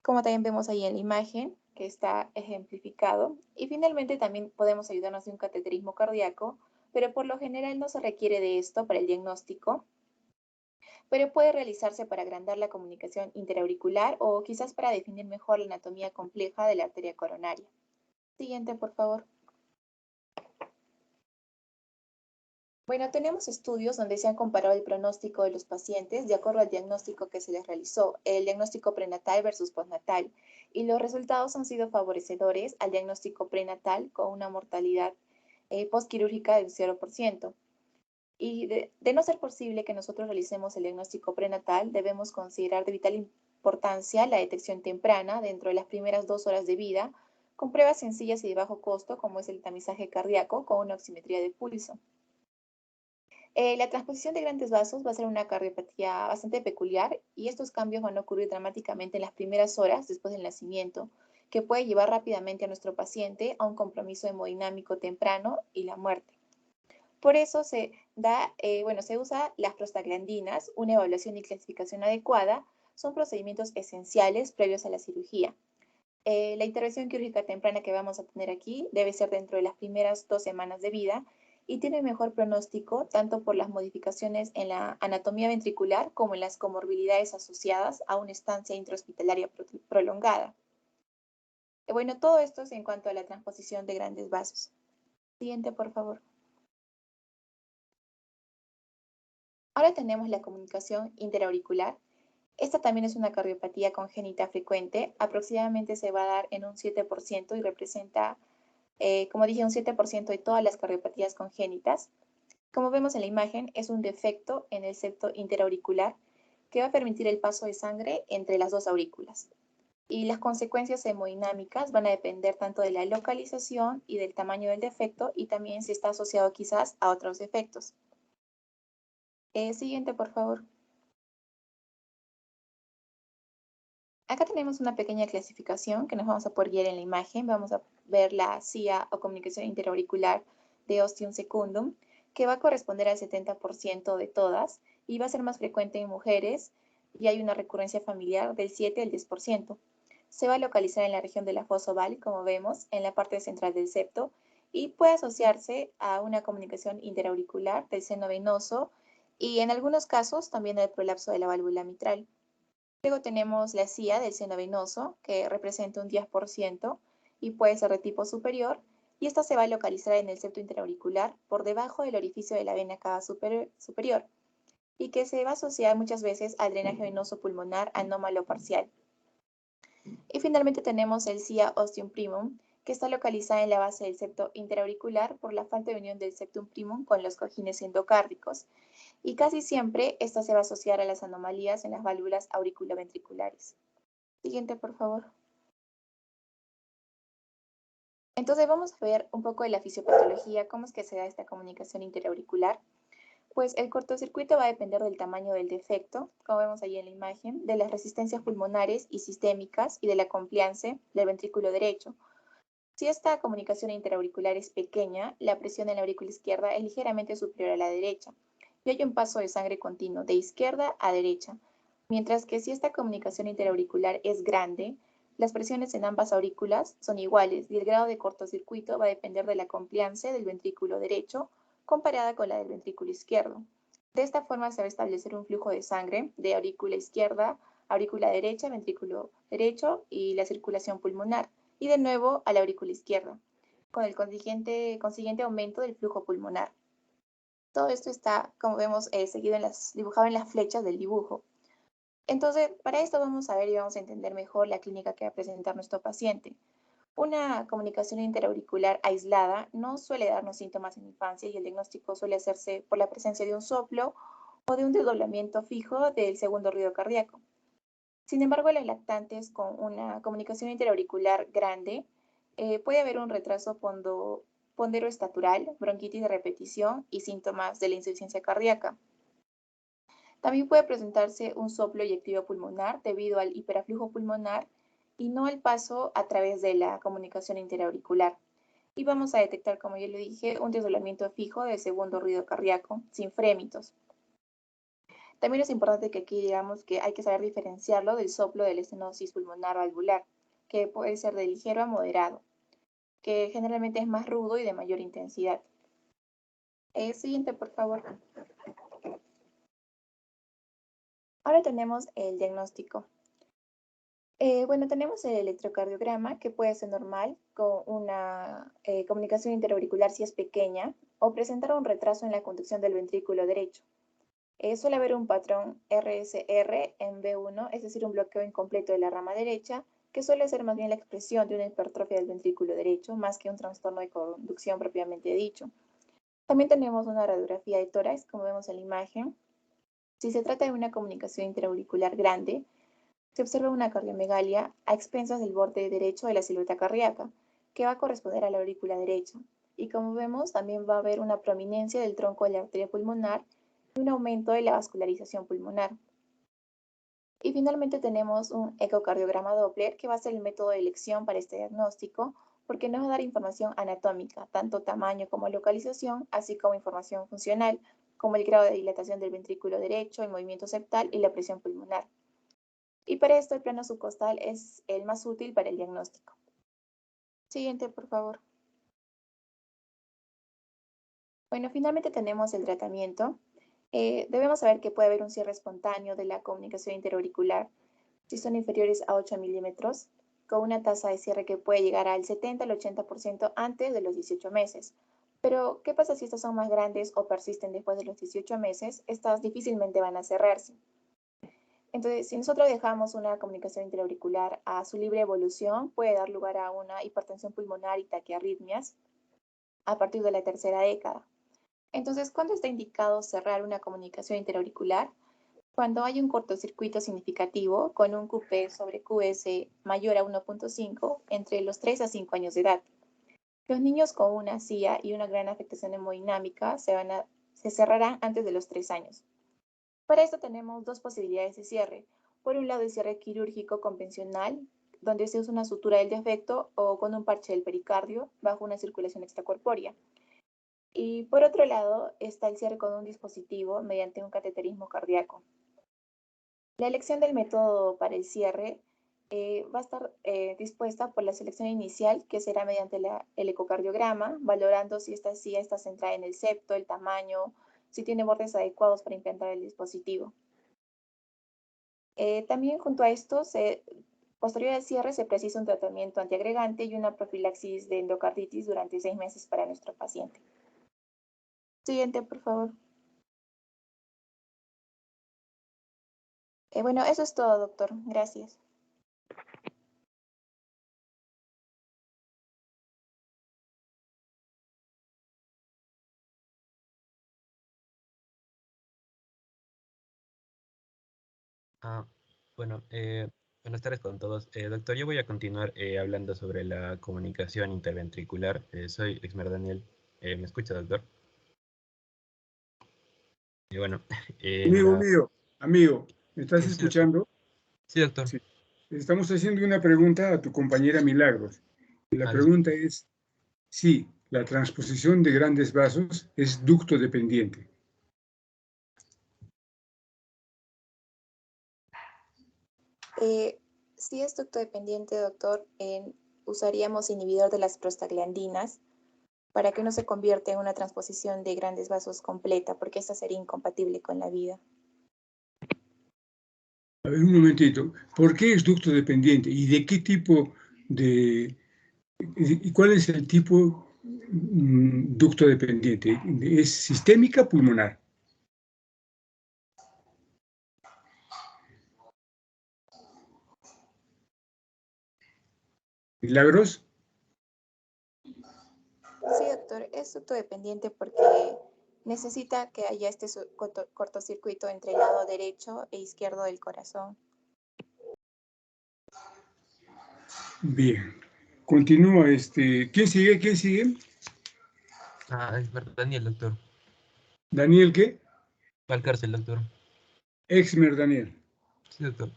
Como también vemos ahí en la imagen, que está ejemplificado. Y finalmente también podemos ayudarnos de un cateterismo cardíaco, pero por lo general no se requiere de esto para el diagnóstico, pero puede realizarse para agrandar la comunicación interauricular o quizás para definir mejor la anatomía compleja de la arteria coronaria. Siguiente, por favor. Bueno, tenemos estudios donde se han comparado el pronóstico de los pacientes de acuerdo al diagnóstico que se les realizó, el diagnóstico prenatal versus postnatal, y los resultados han sido favorecedores al diagnóstico prenatal con una mortalidad postquirúrgica del 0%. Y de no ser posible que nosotros realicemos el diagnóstico prenatal, debemos considerar de vital importancia la detección temprana dentro de las primeras 2 horas de vida, con pruebas sencillas y de bajo costo, como es el tamizaje cardíaco con una oximetría de pulso. La transposición de grandes vasos va a ser una cardiopatía bastante peculiar, y estos cambios van a ocurrir dramáticamente en las primeras horas después del nacimiento, que puede llevar rápidamente a nuestro paciente a un compromiso hemodinámico temprano y la muerte. Por eso se usa las prostaglandinas, una evaluación y clasificación adecuada, son procedimientos esenciales previos a la cirugía. La intervención quirúrgica temprana que vamos a tener aquí debe ser dentro de las primeras 2 semanas de vida y tiene mejor pronóstico tanto por las modificaciones en la anatomía ventricular como en las comorbilidades asociadas a una estancia intrahospitalaria prolongada. Bueno, todo esto es en cuanto a la transposición de grandes vasos. Siguiente, por favor. Ahora tenemos la comunicación interauricular. Esta también es una cardiopatía congénita frecuente, aproximadamente se va a dar en un 7% y representa, como dije, un 7% de todas las cardiopatías congénitas. Como vemos en la imagen, es un defecto en el septo interauricular que va a permitir el paso de sangre entre las dos aurículas. Y las consecuencias hemodinámicas van a depender tanto de la localización y del tamaño del defecto y también si está asociado quizás a otros defectos. Siguiente, por favor. Acá tenemos una pequeña clasificación que nos vamos a poder guiar en la imagen. Vamos a ver la CIA o comunicación interauricular de Ostium secundum, que va a corresponder al 70% de todas y va a ser más frecuente en mujeres y hay una recurrencia familiar del 7 al 10%. Se va a localizar en la región de la fosa oval, como vemos, en la parte central del septo y puede asociarse a una comunicación interauricular del seno venoso y en algunos casos también al prolapso de la válvula mitral. Luego tenemos la CIA del seno venoso, que representa un 10% y puede ser de tipo superior, y esta se va a localizar en el septo interauricular por debajo del orificio de la vena cava superior, y que se va a asociar muchas veces al drenaje venoso pulmonar anómalo parcial. Y finalmente tenemos el CIA ostium primum, que está localizada en la base del septo interauricular por la falta de unión del septum primum con los cojines endocárdicos. Y casi siempre esta se va a asociar a las anomalías en las válvulas auriculoventriculares. Siguiente, por favor. Entonces vamos a ver un poco de la fisiopatología, cómo es que se da esta comunicación interauricular. Pues el cortocircuito va a depender del tamaño del defecto, como vemos ahí en la imagen, de las resistencias pulmonares y sistémicas y de la compliance del ventrículo derecho. Si esta comunicación interauricular es pequeña, la presión en la aurícula izquierda es ligeramente superior a la derecha y hay un paso de sangre continuo de izquierda a derecha, mientras que si esta comunicación interauricular es grande, las presiones en ambas aurículas son iguales y el grado de cortocircuito va a depender de la compliance del ventrículo derecho comparada con la del ventrículo izquierdo. De esta forma se va a establecer un flujo de sangre de aurícula izquierda, aurícula derecha, ventrículo derecho y la circulación pulmonar, y de nuevo a la aurícula izquierda, con el consiguiente aumento del flujo pulmonar. Todo esto está, como vemos, dibujado en las flechas del dibujo. Entonces, para esto vamos a ver y vamos a entender mejor la clínica que va a presentar nuestro paciente. Una comunicación interauricular aislada no suele darnos síntomas en infancia y el diagnóstico suele hacerse por la presencia de un soplo o de un desdoblamiento fijo del segundo ruido cardíaco. Sin embargo, en los lactantes con una comunicación interauricular grande puede haber un retraso ponderoestatural, bronquitis de repetición y síntomas de la insuficiencia cardíaca. También puede presentarse un soplo eyectivo pulmonar debido al hiperaflujo pulmonar y no al paso a través de la comunicación interauricular. Y vamos a detectar, como ya lo dije, un desdoblamiento fijo del segundo ruido cardíaco sin frémitos. También es importante que aquí digamos que hay que saber diferenciarlo del soplo de la estenosis pulmonar valvular, que puede ser de ligero a moderado, que generalmente es más rudo y de mayor intensidad. Siguiente, por favor. Ahora tenemos el diagnóstico. Bueno, tenemos el electrocardiograma, que puede ser normal, con una comunicación interauricular si es pequeña, o presentar un retraso en la conducción del ventrículo derecho. Suele haber un patrón RSR en B1, es decir, un bloqueo incompleto de la rama derecha, que suele ser más bien la expresión de una hipertrofia del ventrículo derecho, más que un trastorno de conducción propiamente dicho. También tenemos una radiografía de tórax, como vemos en la imagen. Si se trata de una comunicación interauricular grande, se observa una cardiomegalia a expensas del borde derecho de la silueta cardíaca, que va a corresponder a la aurícula derecha. Y como vemos, también va a haber una prominencia del tronco de la arteria pulmonar y un aumento de la vascularización pulmonar. Y finalmente tenemos un ecocardiograma Doppler, que va a ser el método de elección para este diagnóstico, porque nos va a dar información anatómica, tanto tamaño como localización, así como información funcional, como el grado de dilatación del ventrículo derecho, el movimiento septal y la presión pulmonar. Y para esto el plano subcostal es el más útil para el diagnóstico. Siguiente, por favor. Bueno, finalmente tenemos el tratamiento. Debemos saber que puede haber un cierre espontáneo de la comunicación interauricular si son inferiores a 8 milímetros, con una tasa de cierre que puede llegar al 70 al 80% antes de los 18 meses. Pero, ¿qué pasa si estos son más grandes o persisten después de los 18 meses? Estas difícilmente van a cerrarse. Entonces, si nosotros dejamos una comunicación interauricular a su libre evolución, puede dar lugar a una hipertensión pulmonar y taquiarritmias a partir de la tercera década. Entonces, ¿cuándo está indicado cerrar una comunicación interauricular? Cuando hay un cortocircuito significativo con un QP sobre QS mayor a 1.5 entre los 3 a 5 años de edad. Los niños con una CIA y una gran afectación hemodinámica se cerrarán antes de los 3 años. Para esto tenemos dos posibilidades de cierre. Por un lado, el cierre quirúrgico convencional, donde se usa una sutura del defecto o con un parche del pericardio bajo una circulación extracorpórea. Y por otro lado, está el cierre con un dispositivo mediante un cateterismo cardíaco. La elección del método para el cierre va a estar dispuesta por la selección inicial, que será mediante el ecocardiograma, valorando si esta silla está centrada en el septo, el tamaño, si tiene bordes adecuados para implantar el dispositivo. También junto a esto, posterior al cierre, se precisa un tratamiento antiagregante y una profilaxis de endocarditis durante 6 meses para nuestro paciente. Siguiente, por favor. Bueno, eso es todo, doctor. Gracias. Bueno, buenas tardes con todos. Doctor, yo voy a continuar hablando sobre la comunicación interventricular. Soy Exmer Daniel. ¿Me escucha, doctor? Y bueno, Amigo, ¿me estás Sí, escuchando? sí, doctor. Sí. Estamos haciendo una pregunta a tu compañera Milagros. Y la Ah, pregunta es si la transposición de grandes vasos es ducto dependiente. Si es ducto dependiente, doctor, usaríamos inhibidor de las prostaglandinas para que no se convierta en una transposición de grandes vasos completa, porque esta sería incompatible con la vida. A ver, un momentito. ¿Por qué es ducto dependiente? ¿Y de qué tipo de... ¿Y cuál es el tipo ducto dependiente? ¿Es sistémica pulmonar? ¿Milagros? Sí, doctor, es ducto dependiente porque necesita que haya este cortocircuito entre el lado derecho e izquierdo del corazón. Bien. Continúa. ¿Quién sigue? ¿Quién sigue? Exmer Daniel, doctor. ¿Daniel qué? Valcárcel, doctor. Exmer Daniel. Sí, doctor.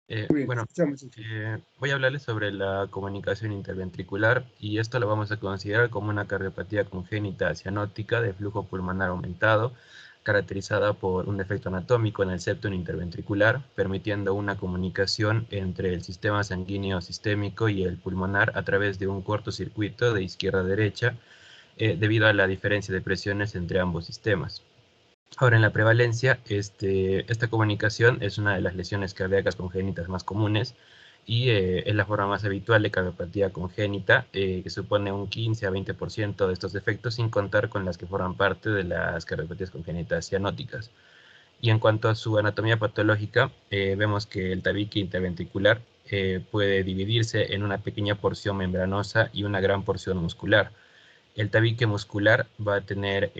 Muy bien, Bueno, escuchamos. voy a hablarles sobre la comunicación interventricular y esto lo vamos a considerar como una cardiopatía congénita cianótica de flujo pulmonar aumentado, caracterizada por un defecto anatómico en el septum interventricular, permitiendo una comunicación entre el sistema sanguíneo sistémico y el pulmonar a través de un cortocircuito de izquierda a derecha, debido a la diferencia de presiones entre ambos sistemas. Ahora, en la prevalencia, esta comunicación es una de las lesiones cardíacas congénitas más comunes y es la forma más habitual de cardiopatía congénita, que supone un 15 a 20% de estos defectos, sin contar con las que forman parte de las cardiopatías congénitas cianóticas. Y en cuanto a su anatomía patológica, vemos que el tabique interventricular puede dividirse en una pequeña porción membranosa y una gran porción muscular. El tabique muscular va a tener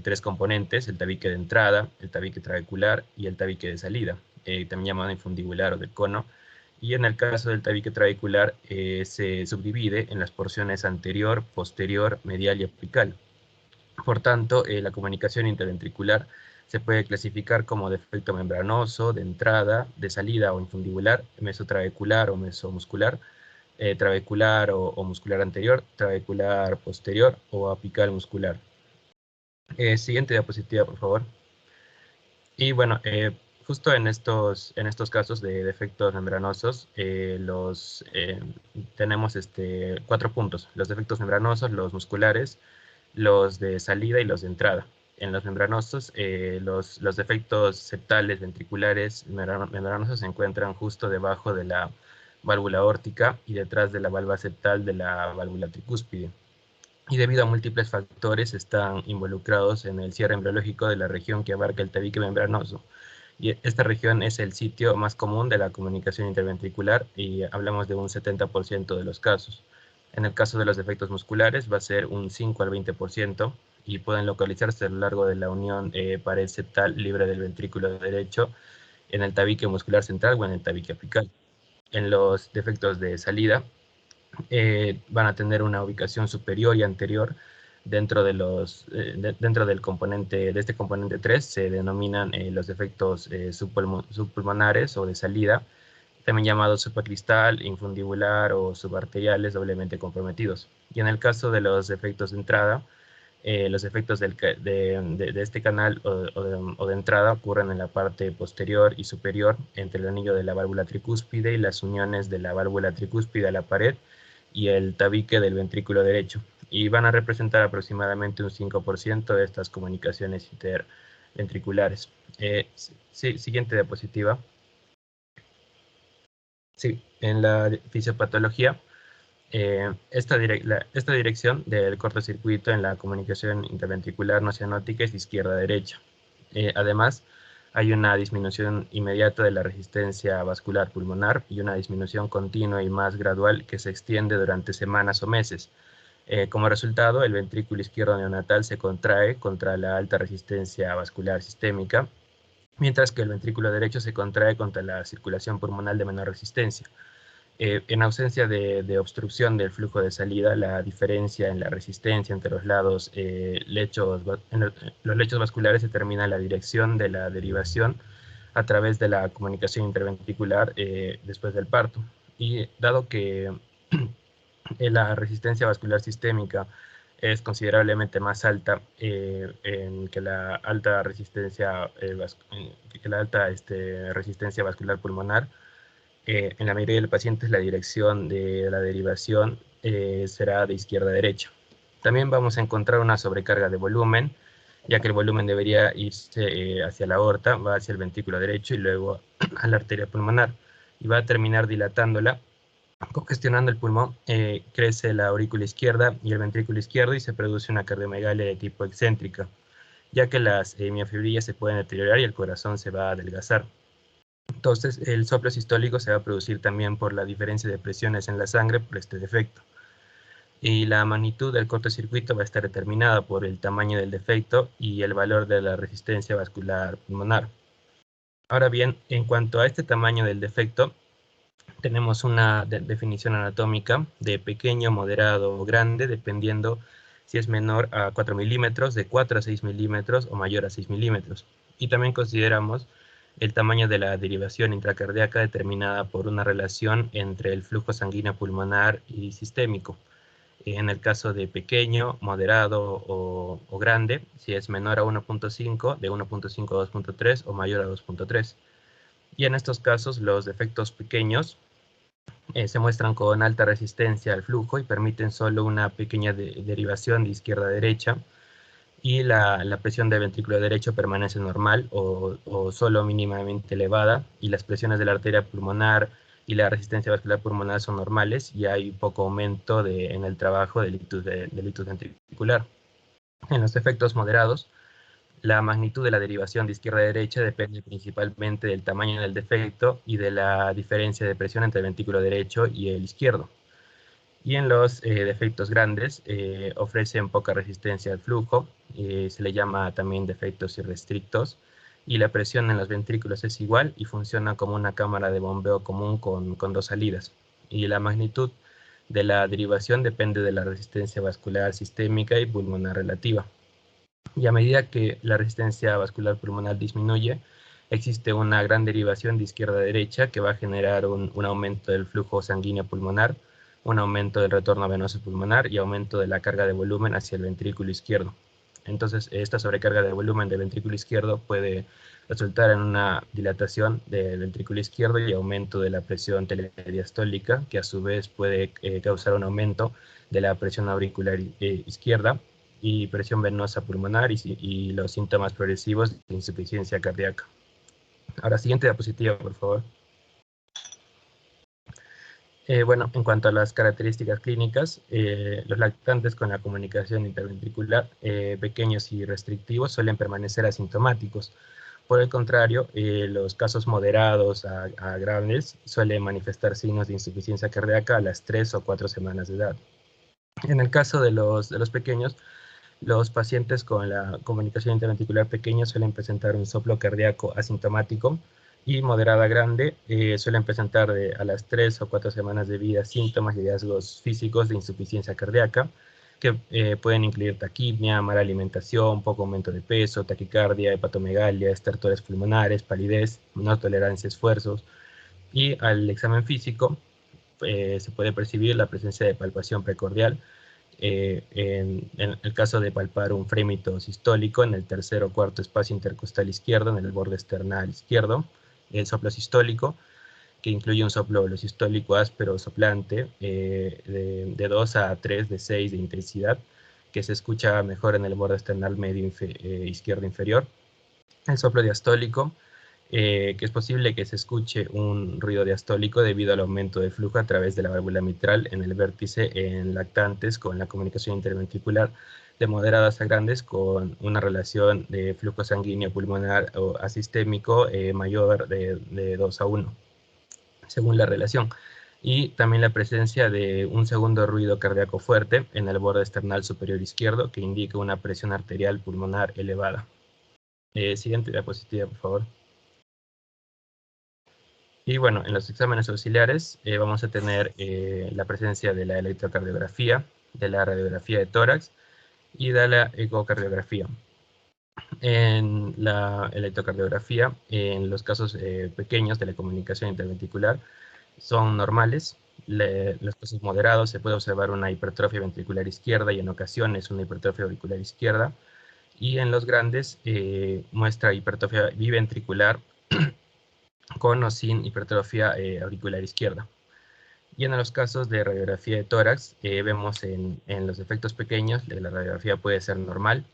3 componentes: el tabique de entrada, el tabique trabecular y el tabique de salida, también llamado infundibular o del cono. Y en el caso del tabique trabecular se subdivide en las porciones anterior, posterior, medial y apical. Por tanto, la comunicación interventricular se puede clasificar como defecto membranoso, de entrada, de salida o infundibular, mesotrabecular o mesomuscular, trabecular o muscular anterior, trabecular posterior o apical muscular. Siguiente diapositiva, por favor. Y bueno, justo en estos casos de defectos membranosos, tenemos 4 puntos: los defectos membranosos, los musculares, los de salida y los de entrada. En los membranosos, los defectos septales, ventriculares, membranosos se encuentran justo debajo de la válvula aórtica y detrás de la valva septal de la válvula tricúspide. Y debido a múltiples factores están involucrados en el cierre embriológico de la región que abarca el tabique membranoso. Y esta región es el sitio más común de la comunicación interventricular y hablamos de un 70% de los casos. En el caso de los defectos musculares va a ser un 5 al 20% y pueden localizarse a lo largo de la unión pared septal libre del ventrículo derecho, en el tabique muscular central o en el tabique apical. En los defectos de salida van a tener una ubicación superior y anterior dentro del componente, de este componente 3, se denominan los defectos subpulmonares o de salida, también llamados supracristal, infundibular o subarteriales doblemente comprometidos. Y en el caso de los defectos de entrada, los efectos de este canal o de entrada ocurren en la parte posterior y superior entre el anillo de la válvula tricúspide y las uniones de la válvula tricúspide a la pared y el tabique del ventrículo derecho, y van a representar aproximadamente un 5% de estas comunicaciones interventriculares. Sí, siguiente diapositiva. Sí, en la fisiopatología, esta dirección del cortocircuito en la comunicación interventricular no cianótica es izquierda-derecha. Además, hay una disminución inmediata de la resistencia vascular pulmonar y una disminución continua y más gradual que se extiende durante semanas o meses. Como resultado, el ventrículo izquierdo neonatal se contrae contra la alta resistencia vascular sistémica, mientras que el ventrículo derecho se contrae contra la circulación pulmonar de menor resistencia. En ausencia de obstrucción del flujo de salida, la diferencia en la resistencia entre los lados los lechos vasculares determina la dirección de la derivación a través de la comunicación interventricular después del parto. Y dado que la resistencia vascular sistémica es considerablemente más alta que la alta resistencia vascular pulmonar, en la mayoría de los pacientes la dirección de la derivación será de izquierda a derecha. También vamos a encontrar una sobrecarga de volumen, ya que el volumen debería irse hacia la aorta, va hacia el ventrículo derecho y luego a la arteria pulmonar, y va a terminar dilatándola, congestionando el pulmón. Crece la aurícula izquierda y el ventrículo izquierdo y se produce una cardiomegalia de tipo excéntrica, ya que las miofibrillas se pueden deteriorar y el corazón se va a adelgazar. Entonces, el soplo sistólico se va a producir también por la diferencia de presiones en la sangre por este defecto. Y la magnitud del cortocircuito va a estar determinada por el tamaño del defecto y el valor de la resistencia vascular pulmonar. Ahora bien, en cuanto a este tamaño del defecto, tenemos una definición anatómica de pequeño, moderado o grande, dependiendo si es menor a 4 milímetros, de 4 a 6 milímetros o mayor a 6 milímetros. Y también consideramos el tamaño de la derivación intracardíaca determinada por una relación entre el flujo sanguíneo pulmonar y sistémico. En el caso de pequeño, moderado o grande, si es menor a 1.5, de 1.5 a 2.3 o mayor a 2.3. Y en estos casos los defectos pequeños se muestran con alta resistencia al flujo y permiten solo una pequeña derivación de izquierda a derecha, y la presión del ventrículo derecho permanece normal o solo mínimamente elevada, y las presiones de la arteria pulmonar y la resistencia vascular pulmonar son normales, y hay poco aumento en el trabajo del ictus ventricular. En los efectos moderados, la magnitud de la derivación de izquierda a derecha depende principalmente del tamaño del defecto y de la diferencia de presión entre el ventrículo derecho y el izquierdo. Y en los defectos grandes ofrecen poca resistencia al flujo, se le llama también defectos irrestrictos, y la presión en los ventrículos es igual y funciona como una cámara de bombeo común con 2 salidas. Y la magnitud de la derivación depende de la resistencia vascular sistémica y pulmonar relativa. Y a medida que la resistencia vascular pulmonar disminuye, existe una gran derivación de izquierda a derecha que va a generar un aumento del flujo sanguíneo pulmonar, un aumento del retorno venoso pulmonar y aumento de la carga de volumen hacia el ventrículo izquierdo. Entonces, esta sobrecarga de volumen del ventrículo izquierdo puede resultar en una dilatación del ventrículo izquierdo y aumento de la presión telediastólica, que a su vez puede causar un aumento de la presión auricular izquierda y presión venosa pulmonar y los síntomas progresivos de insuficiencia cardíaca. Ahora, siguiente diapositiva, por favor. Bueno, en cuanto a las características clínicas, los lactantes con la comunicación interventricular pequeños y restrictivos suelen permanecer asintomáticos. Por el contrario, los casos moderados a graves suelen manifestar signos de insuficiencia cardíaca a las 3 o 4 semanas de edad. En el caso de los pequeños, los pacientes con la comunicación interventricular pequeña suelen presentar un soplo cardíaco asintomático, y moderada grande suelen presentar a las 3 o 4 semanas de vida síntomas y hallazgos físicos de insuficiencia cardíaca, que pueden incluir taquipnia, mala alimentación, poco aumento de peso, taquicardia, hepatomegalia, estertores pulmonares, palidez, no tolerancia a esfuerzos. Y al examen físico se puede percibir la presencia de palpación precordial, en el caso de palpar un frémito sistólico en el tercer o cuarto espacio intercostal izquierdo, en el borde esternal izquierdo, el soplo sistólico, que incluye un soplo sistólico áspero soplante de 2 a 3 de 6 de intensidad, que se escucha mejor en el borde esternal medio izquierdo inferior. El soplo diastólico, que es posible que se escuche un ruido diastólico debido al aumento de flujo a través de la válvula mitral en el vértice en lactantes con la comunicación interventricular de moderadas a grandes con una relación de flujo sanguíneo pulmonar o asistémico mayor de 2 a 1, según la relación. Y también la presencia de un segundo ruido cardíaco fuerte en el borde esternal superior izquierdo que indica una presión arterial pulmonar elevada. Siguiente diapositiva, por favor. Y bueno, en los exámenes auxiliares vamos a tener la presencia de la electrocardiografía, de la radiografía de tórax y de la ecocardiografía. En la electrocardiografía, en los casos pequeños de la comunicación interventricular, son normales. Los casos moderados se puede observar una hipertrofia ventricular izquierda y en ocasiones una hipertrofia auricular izquierda. Y en los grandes muestra hipertrofia biventricular con o sin hipertrofia auricular izquierda. Y en los casos de radiografía de tórax, vemos en los defectos pequeños, la radiografía puede ser normal.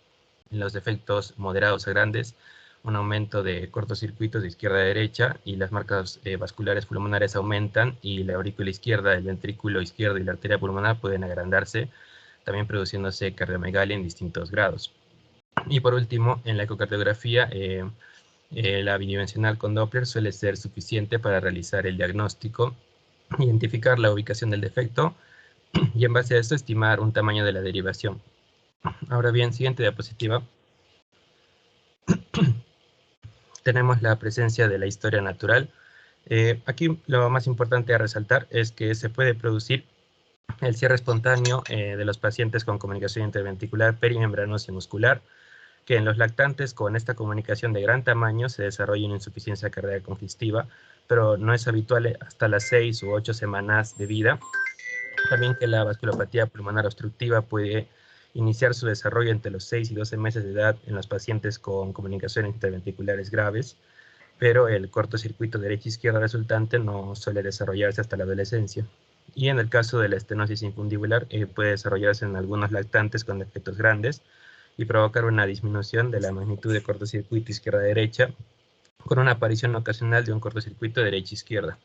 En los defectos moderados a grandes, un aumento de cortocircuitos de izquierda a derecha y las marcas vasculares pulmonares aumentan y la aurícula izquierda, el ventrículo izquierdo y la arteria pulmonar pueden agrandarse, también produciéndose cardiomegalia en distintos grados. Y por último, en la ecocardiografía, la bidimensional con Doppler suele ser suficiente para realizar el diagnóstico, identificar la ubicación del defecto y en base a esto estimar un tamaño de la derivación. Ahora bien, siguiente diapositiva. Tenemos la presencia de la historia natural. Aquí lo más importante a resaltar es que se puede producir el cierre espontáneo de los pacientes con comunicación interventricular perimembranosa y muscular, que en los lactantes con esta comunicación de gran tamaño se desarrolla una insuficiencia cardíaca congestiva, pero no es habitual hasta las 6 u 8 semanas de vida. También que la vasculopatía pulmonar obstructiva puede iniciar su desarrollo entre los 6 y 12 meses de edad en los pacientes con comunicaciones interventriculares graves, pero el cortocircuito derecha-izquierda resultante no suele desarrollarse hasta la adolescencia. Y en el caso de la estenosis infundibular puede desarrollarse en algunos lactantes con defectos grandes y provocar una disminución de la magnitud de cortocircuito izquierda-derecha con una aparición ocasional de un cortocircuito derecha-izquierda.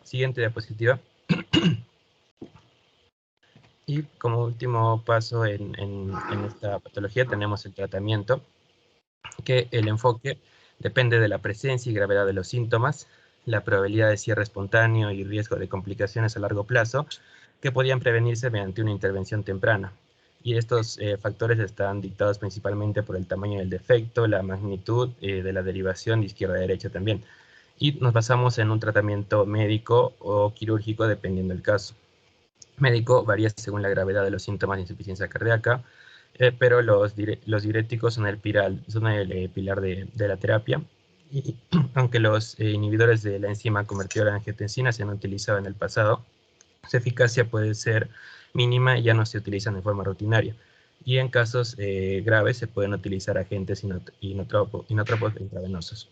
Siguiente diapositiva. Y como último paso en esta patología tenemos el tratamiento, que el enfoque depende de la presencia y gravedad de los síntomas, la probabilidad de cierre espontáneo y riesgo de complicaciones a largo plazo, que podían prevenirse mediante una intervención temprana. Y estos factores están dictados principalmente por el tamaño del defecto, la magnitud de la derivación de izquierda a derecha también. Y nos basamos en un tratamiento médico o quirúrgico dependiendo del caso. Médico varía según la gravedad de los síntomas de insuficiencia cardíaca, pero los diuréticos son el pilar de la terapia. Y aunque los inhibidores de la enzima convertidora de angiotensina se han utilizado en el pasado, su eficacia puede ser mínima y ya no se utilizan de forma rutinaria. Y en casos graves se pueden utilizar agentes inotrópicos intravenosos.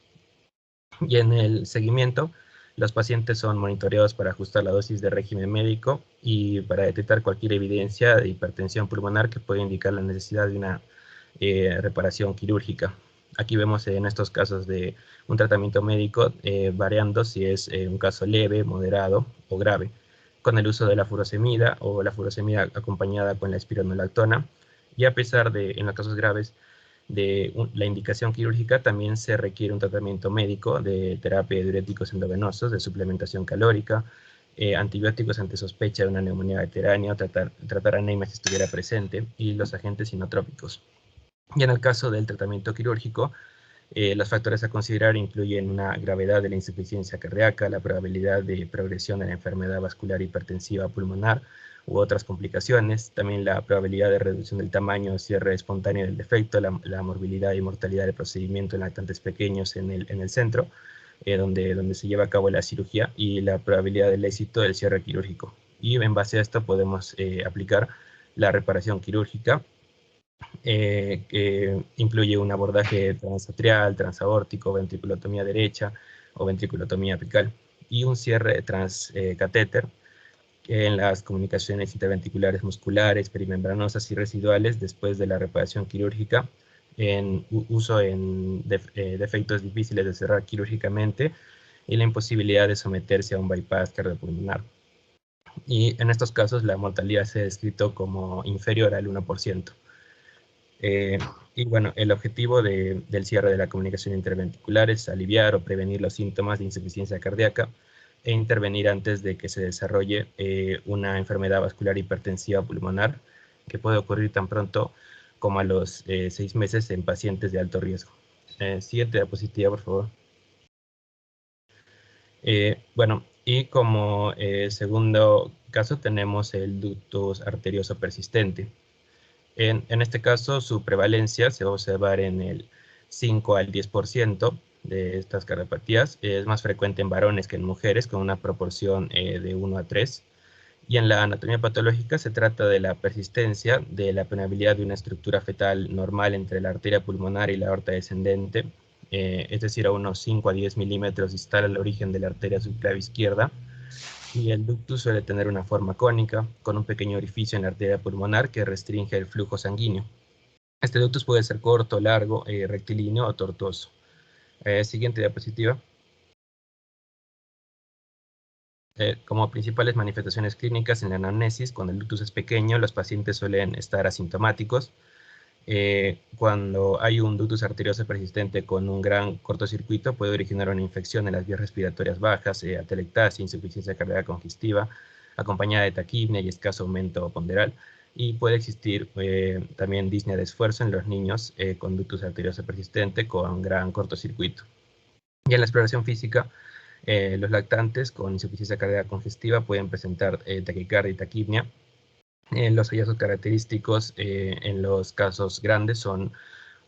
Y en el seguimiento, los pacientes son monitoreados para ajustar la dosis de régimen médico y para detectar cualquier evidencia de hipertensión pulmonar que pueda indicar la necesidad de una reparación quirúrgica. Aquí vemos en estos casos de un tratamiento médico variando si es un caso leve, moderado o grave, con el uso de la furosemida o la furosemida acompañada con la espironolactona. Y a pesar de, en los casos graves, de la indicación quirúrgica, también se requiere un tratamiento médico de terapia de diuréticos endovenosos, de suplementación calórica, antibióticos ante sospecha de una neumonía bacteriana, tratar anemia si estuviera presente, y los agentes inotrópicos. Y en el caso del tratamiento quirúrgico, los factores a considerar incluyen una gravedad de la insuficiencia cardíaca, la probabilidad de progresión de la enfermedad vascular hipertensiva pulmonar u otras complicaciones, también la probabilidad de reducción del tamaño o cierre espontáneo del defecto, la morbilidad y mortalidad del procedimiento en lactantes pequeños en el centro, donde se lleva a cabo la cirugía, y la probabilidad del éxito del cierre quirúrgico. Y en base a esto podemos aplicar la reparación quirúrgica, que incluye un abordaje transatrial, transaórtico, ventriculotomía derecha o ventriculotomía apical, y un cierre transcatéter en las comunicaciones interventriculares musculares, perimembranosas y residuales después de la reparación quirúrgica, en uso en defectos difíciles de cerrar quirúrgicamente y la imposibilidad de someterse a un bypass cardiopulmonar. Y en estos casos la mortalidad se ha descrito como inferior al 1%. Y bueno, el objetivo del cierre de la comunicación interventricular es aliviar o prevenir los síntomas de insuficiencia cardíaca e intervenir antes de que se desarrolle una enfermedad vascular hipertensiva pulmonar, que puede ocurrir tan pronto como a los 6 meses en pacientes de alto riesgo. Siguiente diapositiva, por favor. Bueno, y como segundo caso tenemos el ductus arterioso persistente. En este caso, su prevalencia se va a observar en el 5 al 10% de estas cardiopatías. Es más frecuente en varones que en mujeres, con una proporción de 1 a 3. Y en la anatomía patológica se trata de la persistencia de la permeabilidad de una estructura fetal normal entre la arteria pulmonar y la aorta descendente, es decir, a unos 5 a 10 milímetros distal al origen de la arteria subclavia izquierda. Y el ductus suele tener una forma cónica, con un pequeño orificio en la arteria pulmonar que restringe el flujo sanguíneo. Este ductus puede ser corto, largo, rectilíneo o tortuoso. Siguiente diapositiva. Como principales manifestaciones clínicas en la anamnesis, cuando el ductus es pequeño, los pacientes suelen estar asintomáticos. Cuando hay un ductus arterioso persistente con un gran cortocircuito, puede originar una infección en las vías respiratorias bajas, atelectasia, insuficiencia cardíaca congestiva, acompañada de taquipnea y escaso aumento ponderal, y puede existir también disnea de esfuerzo en los niños con ductus arterioso persistente con gran cortocircuito. Y en la exploración física, los lactantes con insuficiencia cardíaca congestiva pueden presentar taquicardia y taquipnea. Los hallazgos característicos en los casos grandes son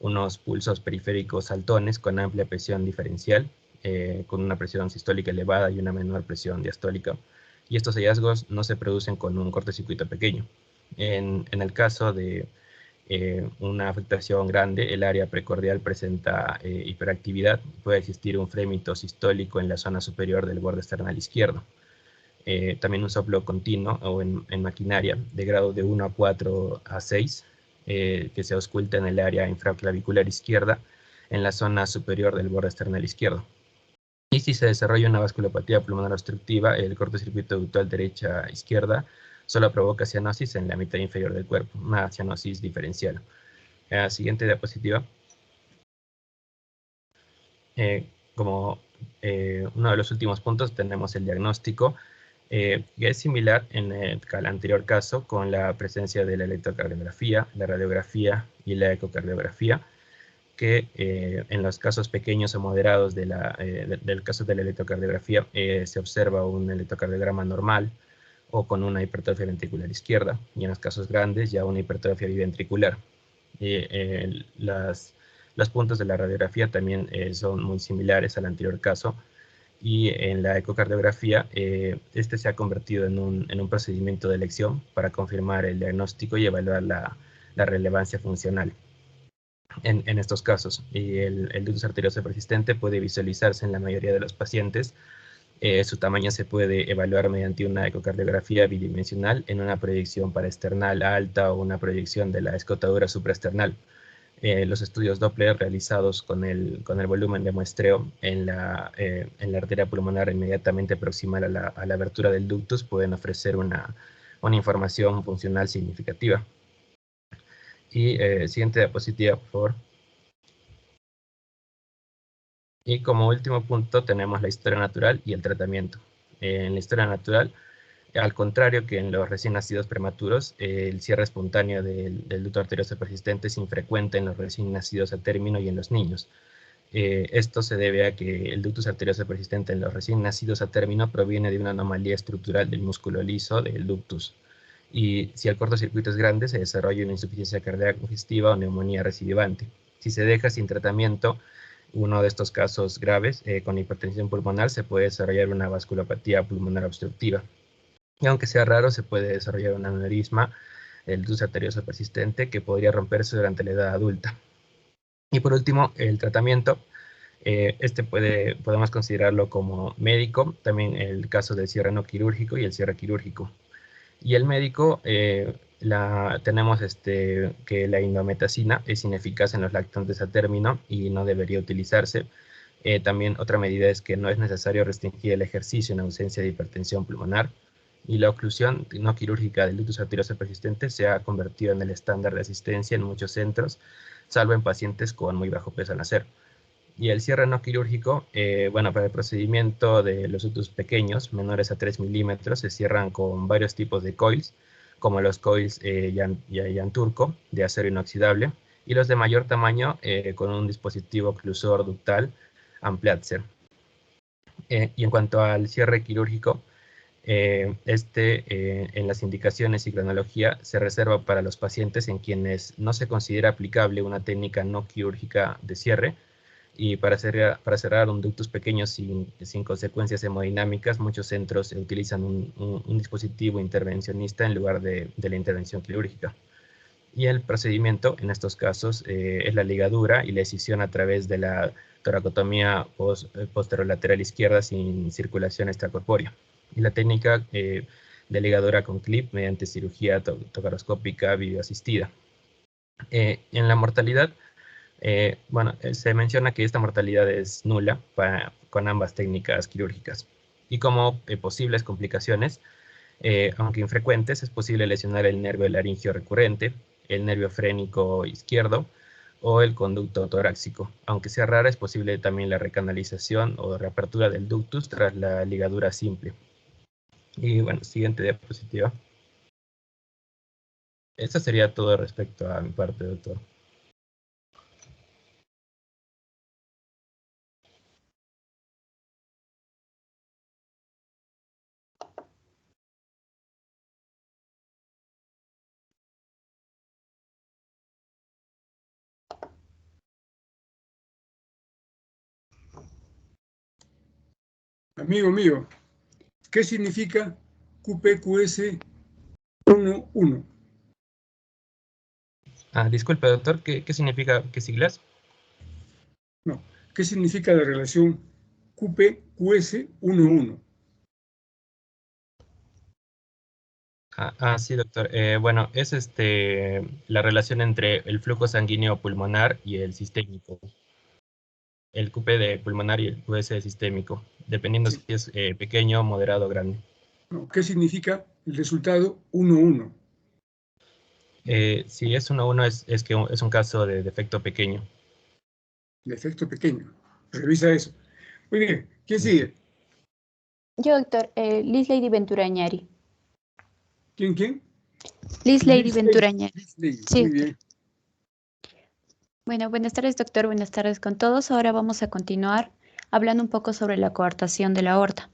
unos pulsos periféricos saltones con amplia presión diferencial, con una presión sistólica elevada y una menor presión diastólica. Y estos hallazgos no se producen con un cortocircuito pequeño. En el caso de una afectación grande, el área precordial presenta hiperactividad. Puede existir un frémito sistólico en la zona superior del borde esternal izquierdo. También un soplo continuo o en maquinaria de grado de 1 a 4 a 6, que se ausculta en el área infraclavicular izquierda en la zona superior del borde esternal izquierdo. Y si se desarrolla una vasculopatía pulmonar obstructiva, el cortocircuito ductal derecha-izquierda solo provoca cianosis en la mitad inferior del cuerpo, una cianosis diferencial. Siguiente diapositiva. Como uno de los últimos puntos tenemos el diagnóstico, que es similar en el anterior caso con la presencia de la electrocardiografía, la radiografía y la ecocardiografía, que en los casos pequeños o moderados del caso de la electrocardiografía se observa un electrocardiograma normal o con una hipertrofia ventricular izquierda, y en los casos grandes ya una hipertrofia biventricular. Los puntos de la radiografía también son muy similares al anterior caso, y en la ecocardiografía este se ha convertido en un procedimiento de elección para confirmar el diagnóstico y evaluar la la relevancia funcional en estos casos. Y el ductus arterioso persistente puede visualizarse en la mayoría de los pacientes. Su tamaño se puede evaluar mediante una ecocardiografía bidimensional en una proyección paraesternal alta o una proyección de la escotadura supraesternal. Los estudios Doppler realizados con el volumen de muestreo en la arteria pulmonar inmediatamente proximal a la abertura del ductus pueden ofrecer una información funcional significativa. Y siguiente diapositiva, por favor. Y como último punto tenemos la historia natural y el tratamiento. En la historia natural, al contrario que en los recién nacidos prematuros, el cierre espontáneo del ducto arterioso persistente es infrecuente en los recién nacidos a término y en los niños. Esto se debe a que el ductus arterioso persistente en los recién nacidos a término proviene de una anomalía estructural del músculo liso del ductus. Y si el cortocircuito es grande, se desarrolla una insuficiencia cardíaca congestiva o neumonía recidivante. Si se deja sin tratamiento, uno de estos casos graves, con hipertensión pulmonar, se puede desarrollar una vasculopatía pulmonar obstructiva. Y aunque sea raro, se puede desarrollar un aneurisma del ductus arterioso persistente que podría romperse durante la edad adulta. Y por último, el tratamiento. Podemos considerarlo como médico, también el caso del cierre no quirúrgico y el cierre quirúrgico. Y el médico, tenemos que la indometacina es ineficaz en los lactantes a término y no debería utilizarse. También otra medida es que no es necesario restringir el ejercicio en ausencia de hipertensión pulmonar. Y la oclusión no quirúrgica del ductus arterioso persistente se ha convertido en el estándar de asistencia en muchos centros, salvo en pacientes con muy bajo peso al nacer. Y el cierre no quirúrgico, para el procedimiento de los ductus pequeños, menores a 3 milímetros, se cierran con varios tipos de coils, como los coils Yanturco, de acero inoxidable, y los de mayor tamaño con un dispositivo oclusor ductal Amplatzer. Y en cuanto al cierre quirúrgico, en las indicaciones y cronología se reserva para los pacientes en quienes no se considera aplicable una técnica no quirúrgica de cierre. Y para cerrar un ductus pequeño sin consecuencias hemodinámicas, muchos centros utilizan un dispositivo intervencionista en lugar de la intervención quirúrgica. Y el procedimiento en estos casos es la ligadura y la escisión a través de la toracotomía posterolateral izquierda sin circulación extracorpórea. Y la técnica de ligadura con clip mediante cirugía tocaroscópica videoasistida. En la mortalidad, se menciona que esta mortalidad es nula con ambas técnicas quirúrgicas. Y como posibles complicaciones, aunque infrecuentes, es posible lesionar el nervio laringio recurrente, el nervio frénico izquierdo o el conducto torácico. Aunque sea rara, es posible también la recanalización o reapertura del ductus tras la ligadura simple. Y bueno, siguiente diapositiva. Esto sería todo respecto a mi parte, doctor. Amigo mío, ¿qué significa QPQS 11? Disculpe, doctor, ¿qué significa, qué siglas? No, ¿qué significa la relación QPQS 11? Sí, doctor. Es la relación entre el flujo sanguíneo pulmonar y el sistémico. El QP de pulmonar y el QS sistémico, dependiendo si es pequeño, moderado o grande. No, ¿qué significa el resultado 1-1? Si es 1-1 es que es un caso de defecto pequeño. Defecto pequeño. Revisa eso. Muy bien. ¿Quién sigue? Yo, doctor, Liz Lady Venturañari. ¿Quién? Liz Lady Venturañari. Sí, muy bien. Bueno, buenas tardes, doctor. Buenas tardes con todos. Ahora vamos a continuar hablando un poco sobre la coartación de la aorta.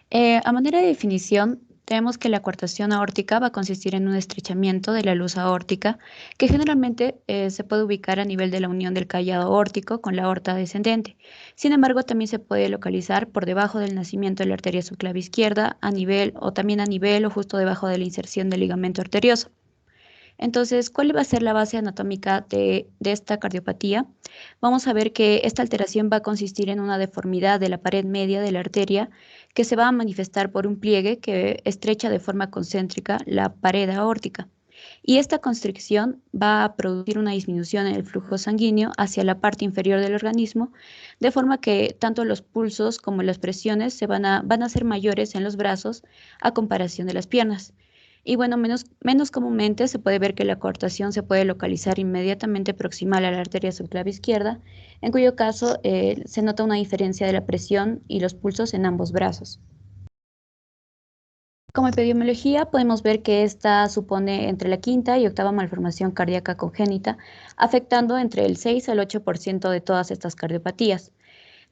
A manera de definición, tenemos que la coartación aórtica va a consistir en un estrechamiento de la luz aórtica que generalmente se puede ubicar a nivel de la unión del callado aórtico con la aorta descendente. Sin embargo, también se puede localizar por debajo del nacimiento de la arteria subclave izquierda, a nivel o justo debajo de la inserción del ligamento arterioso. Entonces, ¿cuál va a ser la base anatómica de esta cardiopatía? Vamos a ver que esta alteración va a consistir en una deformidad de la pared media de la arteria que se va a manifestar por un pliegue que estrecha de forma concéntrica la pared aórtica. Y esta constricción va a producir una disminución en el flujo sanguíneo hacia la parte inferior del organismo, de forma que tanto los pulsos como las presiones van a ser mayores en los brazos a comparación de las piernas. Y bueno, menos comúnmente se puede ver que la coartación se puede localizar inmediatamente proximal a la arteria subclavia izquierda, en cuyo caso se nota una diferencia de la presión y los pulsos en ambos brazos. Como epidemiología podemos ver que esta supone entre la quinta y octava malformación cardíaca congénita, afectando entre el 6 al 8% de todas estas cardiopatías.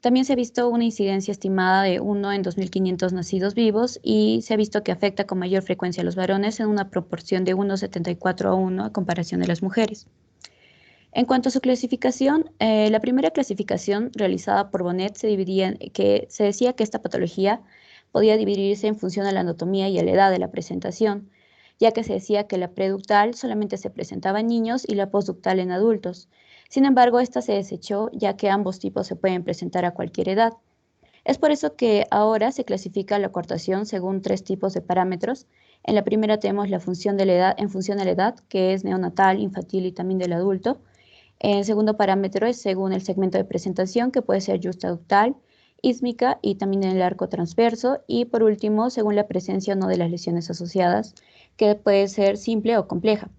También se ha visto una incidencia estimada de 1 en 2.500 nacidos vivos y se ha visto que afecta con mayor frecuencia a los varones en una proporción de 1,74 a 1 a comparación de las mujeres. En cuanto a su clasificación, la primera clasificación realizada por Bonnet se decía que esta patología podía dividirse en función a la anatomía y a la edad de la presentación, ya que se decía que la preductal solamente se presentaba en niños y la postductal en adultos. Sin embargo, esta se desechó ya que ambos tipos se pueden presentar a cualquier edad. Es por eso que ahora se clasifica la coartación según 3 tipos de parámetros. En la primera tenemos la función de la edad en función a la edad, que es neonatal, infantil y también del adulto. El segundo parámetro es según el segmento de presentación, que puede ser justaductal, ísmica y también en el arco transverso. Y por último, según la presencia o no de las lesiones asociadas, que puede ser simple o compleja.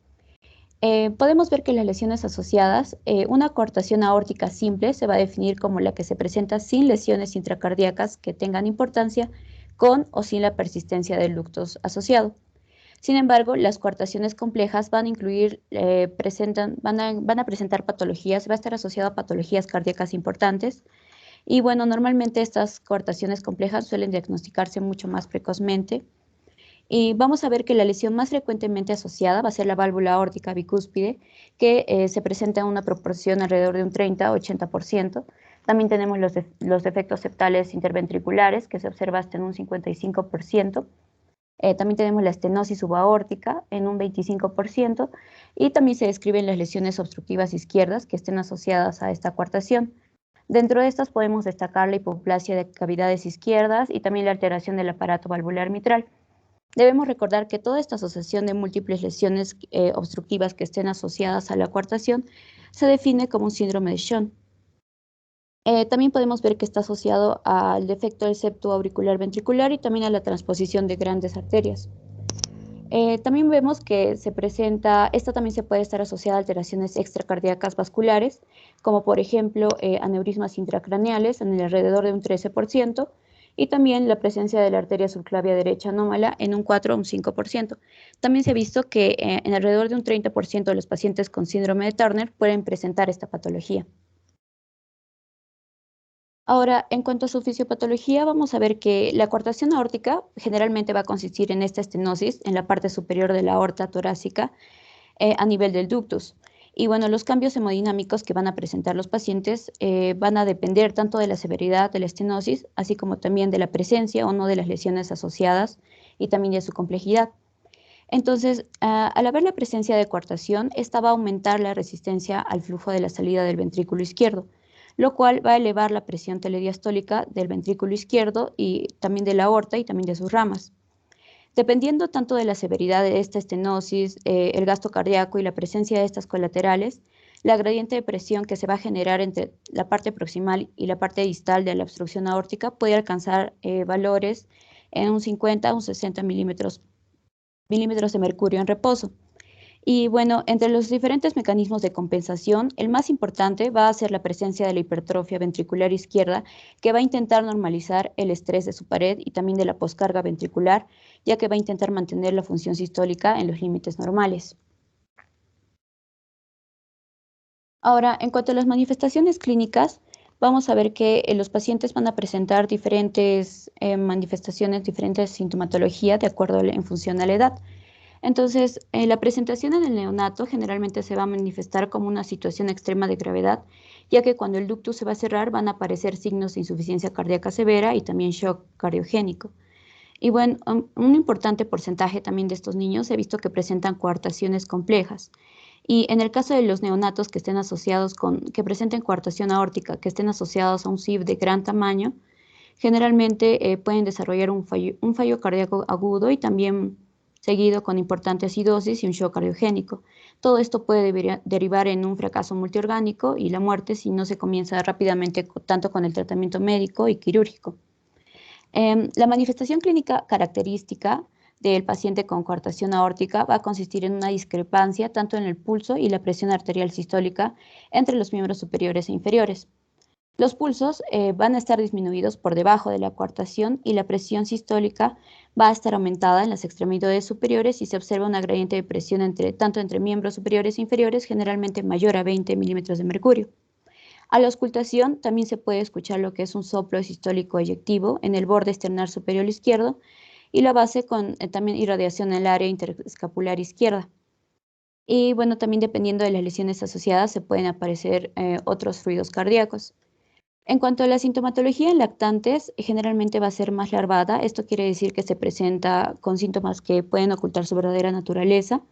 Podemos ver que las lesiones asociadas, una coartación aórtica simple se va a definir como la que se presenta sin lesiones intracardíacas que tengan importancia, con o sin la persistencia del ductus asociado. Sin embargo, las coartaciones complejas van a presentar patologías, va a estar asociado a patologías cardíacas importantes. Y bueno, normalmente estas coartaciones complejas suelen diagnosticarse mucho más precozmente. Y vamos a ver que la lesión más frecuentemente asociada va a ser la válvula aórtica bicúspide, que se presenta en una proporción alrededor de un 30-80%. También tenemos los defectos septales interventriculares, que se observa hasta en un 55%. También tenemos la estenosis subaórtica en un 25%. Y también se describen las lesiones obstructivas izquierdas que estén asociadas a esta coartación. Dentro de estas podemos destacar la hipoplasia de cavidades izquierdas y también la alteración del aparato valvular mitral. Debemos recordar que toda esta asociación de múltiples lesiones obstructivas que estén asociadas a la coartación se define como un síndrome de Sjögren. También podemos ver que está asociado al defecto del septo auricular ventricular y también a la transposición de grandes arterias. También vemos que esta también se puede estar asociada a alteraciones extracardíacas vasculares, como por ejemplo aneurismas intracraneales en el alrededor de un 13%, y también la presencia de la arteria subclavia derecha anómala en un 4 o un 5%. También se ha visto que en alrededor de un 30% de los pacientes con síndrome de Turner pueden presentar esta patología. Ahora, en cuanto a su fisiopatología, vamos a ver que la coartación aórtica generalmente va a consistir en esta estenosis en la parte superior de la aorta torácica a nivel del ductus. Y bueno, los cambios hemodinámicos que van a presentar los pacientes van a depender tanto de la severidad de la estenosis, así como también de la presencia o no de las lesiones asociadas y también de su complejidad. Entonces, al haber la presencia de coartación, esta va a aumentar la resistencia al flujo de la salida del ventrículo izquierdo, lo cual va a elevar la presión telediastólica del ventrículo izquierdo y también de la aorta y también de sus ramas. Dependiendo tanto de la severidad de esta estenosis, el gasto cardíaco y la presencia de estas colaterales, la gradiente de presión que se va a generar entre la parte proximal y la parte distal de la obstrucción aórtica puede alcanzar valores en un 50 a un 60 milímetros de mercurio en reposo. Y bueno, entre los diferentes mecanismos de compensación, el más importante va a ser la presencia de la hipertrofia ventricular izquierda, que va a intentar normalizar el estrés de su pared y también de la poscarga ventricular, ya que va a intentar mantener la función sistólica en los límites normales. Ahora, en cuanto a las manifestaciones clínicas, vamos a ver que los pacientes van a presentar diferentes manifestaciones, diferentes sintomatología de acuerdo en función a la edad. Entonces, la presentación en el neonato generalmente se va a manifestar como una situación extrema de gravedad, ya que cuando el ductus se va a cerrar van a aparecer signos de insuficiencia cardíaca severa y también shock cardiogénico. Y bueno, un importante porcentaje también de estos niños he visto que presentan coartaciones complejas. Y en el caso de los neonatos que estén asociados que presenten coartación aórtica, que estén asociados a un CIV de gran tamaño, generalmente pueden desarrollar un fallo cardíaco agudo y también seguido con importante acidosis y un shock cardiogénico. Todo esto puede derivar en un fracaso multiorgánico y la muerte si no se comienza rápidamente tanto con el tratamiento médico y quirúrgico. La manifestación clínica característica del paciente con coartación aórtica va a consistir en una discrepancia tanto en el pulso y la presión arterial sistólica entre los miembros superiores e inferiores. Los pulsos van a estar disminuidos por debajo de la coartación y la presión sistólica va a estar aumentada en las extremidades superiores y se observa una gradiente de presión tanto entre miembros superiores e inferiores, generalmente mayor a 20 milímetros de mercurio. A la auscultación también se puede escuchar lo que es un soplo sistólico eyectivo en el borde externar superior izquierdo y la base con también irradiación en el área interescapular izquierda. Y bueno, también dependiendo de las lesiones asociadas se pueden aparecer otros ruidos cardíacos. En cuanto a la sintomatología en lactantes, generalmente va a ser más larvada. Esto quiere decir que se presenta con síntomas que pueden ocultar su verdadera naturaleza.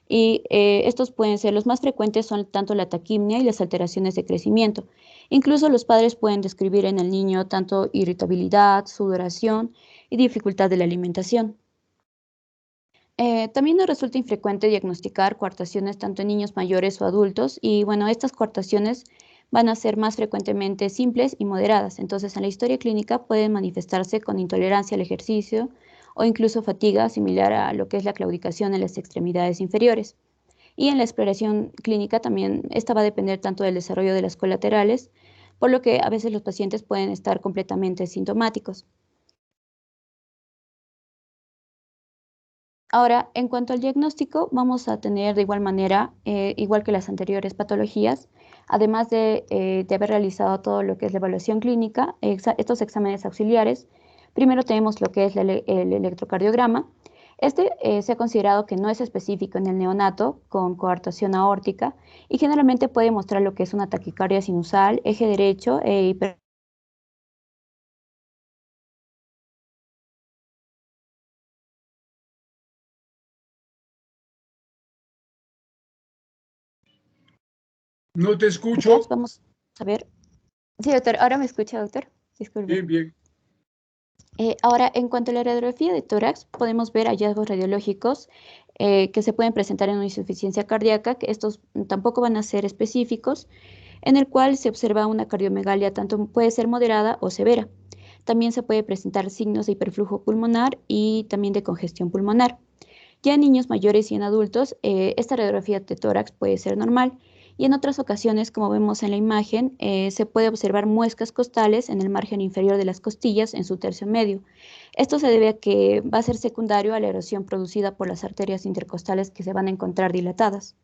Y estos pueden ser los más frecuentes, son tanto la taquimia y las alteraciones de crecimiento. Incluso los padres pueden describir en el niño tanto irritabilidad, sudoración y dificultad de la alimentación. También nos resulta infrecuente diagnosticar coartaciones tanto en niños mayores o adultos y bueno, estas coartaciones van a ser más frecuentemente simples y moderadas. Entonces, en la historia clínica pueden manifestarse con intolerancia al ejercicio o incluso fatiga similar a lo que es la claudicación en las extremidades inferiores. Y en la exploración clínica también esta va a depender tanto del desarrollo de las colaterales, por lo que a veces los pacientes pueden estar completamente sintomáticos. Ahora, en cuanto al diagnóstico, vamos a tener de igual manera, igual que las anteriores patologías, además de haber realizado todo lo que es la evaluación clínica, estos exámenes auxiliares, primero tenemos lo que es el electrocardiograma. Este se ha considerado que no es específico en el neonato con coartación aórtica y generalmente puede mostrar lo que es una taquicardia sinusal, eje derecho e No te escucho. Vamos a ver. Sí, doctor, ahora me escucha, doctor. Disculpe. Bien, bien. Ahora, en cuanto a la radiografía de tórax, podemos ver hallazgos radiológicos que se pueden presentar en una insuficiencia cardíaca, que estos tampoco van a ser específicos, en el cual se observa una cardiomegalia, tanto puede ser moderada o severa. También se puede presentar signos de hiperflujo pulmonar y también de congestión pulmonar. Ya en niños mayores y en adultos, esta radiografía de tórax puede ser normal y en otras ocasiones, como vemos en la imagen, se puede observar muescas costales en el margen inferior de las costillas en su tercio medio. Esto se debe a que va a ser secundario a la erosión producida por las arterias intercostales que se van a encontrar dilatadas.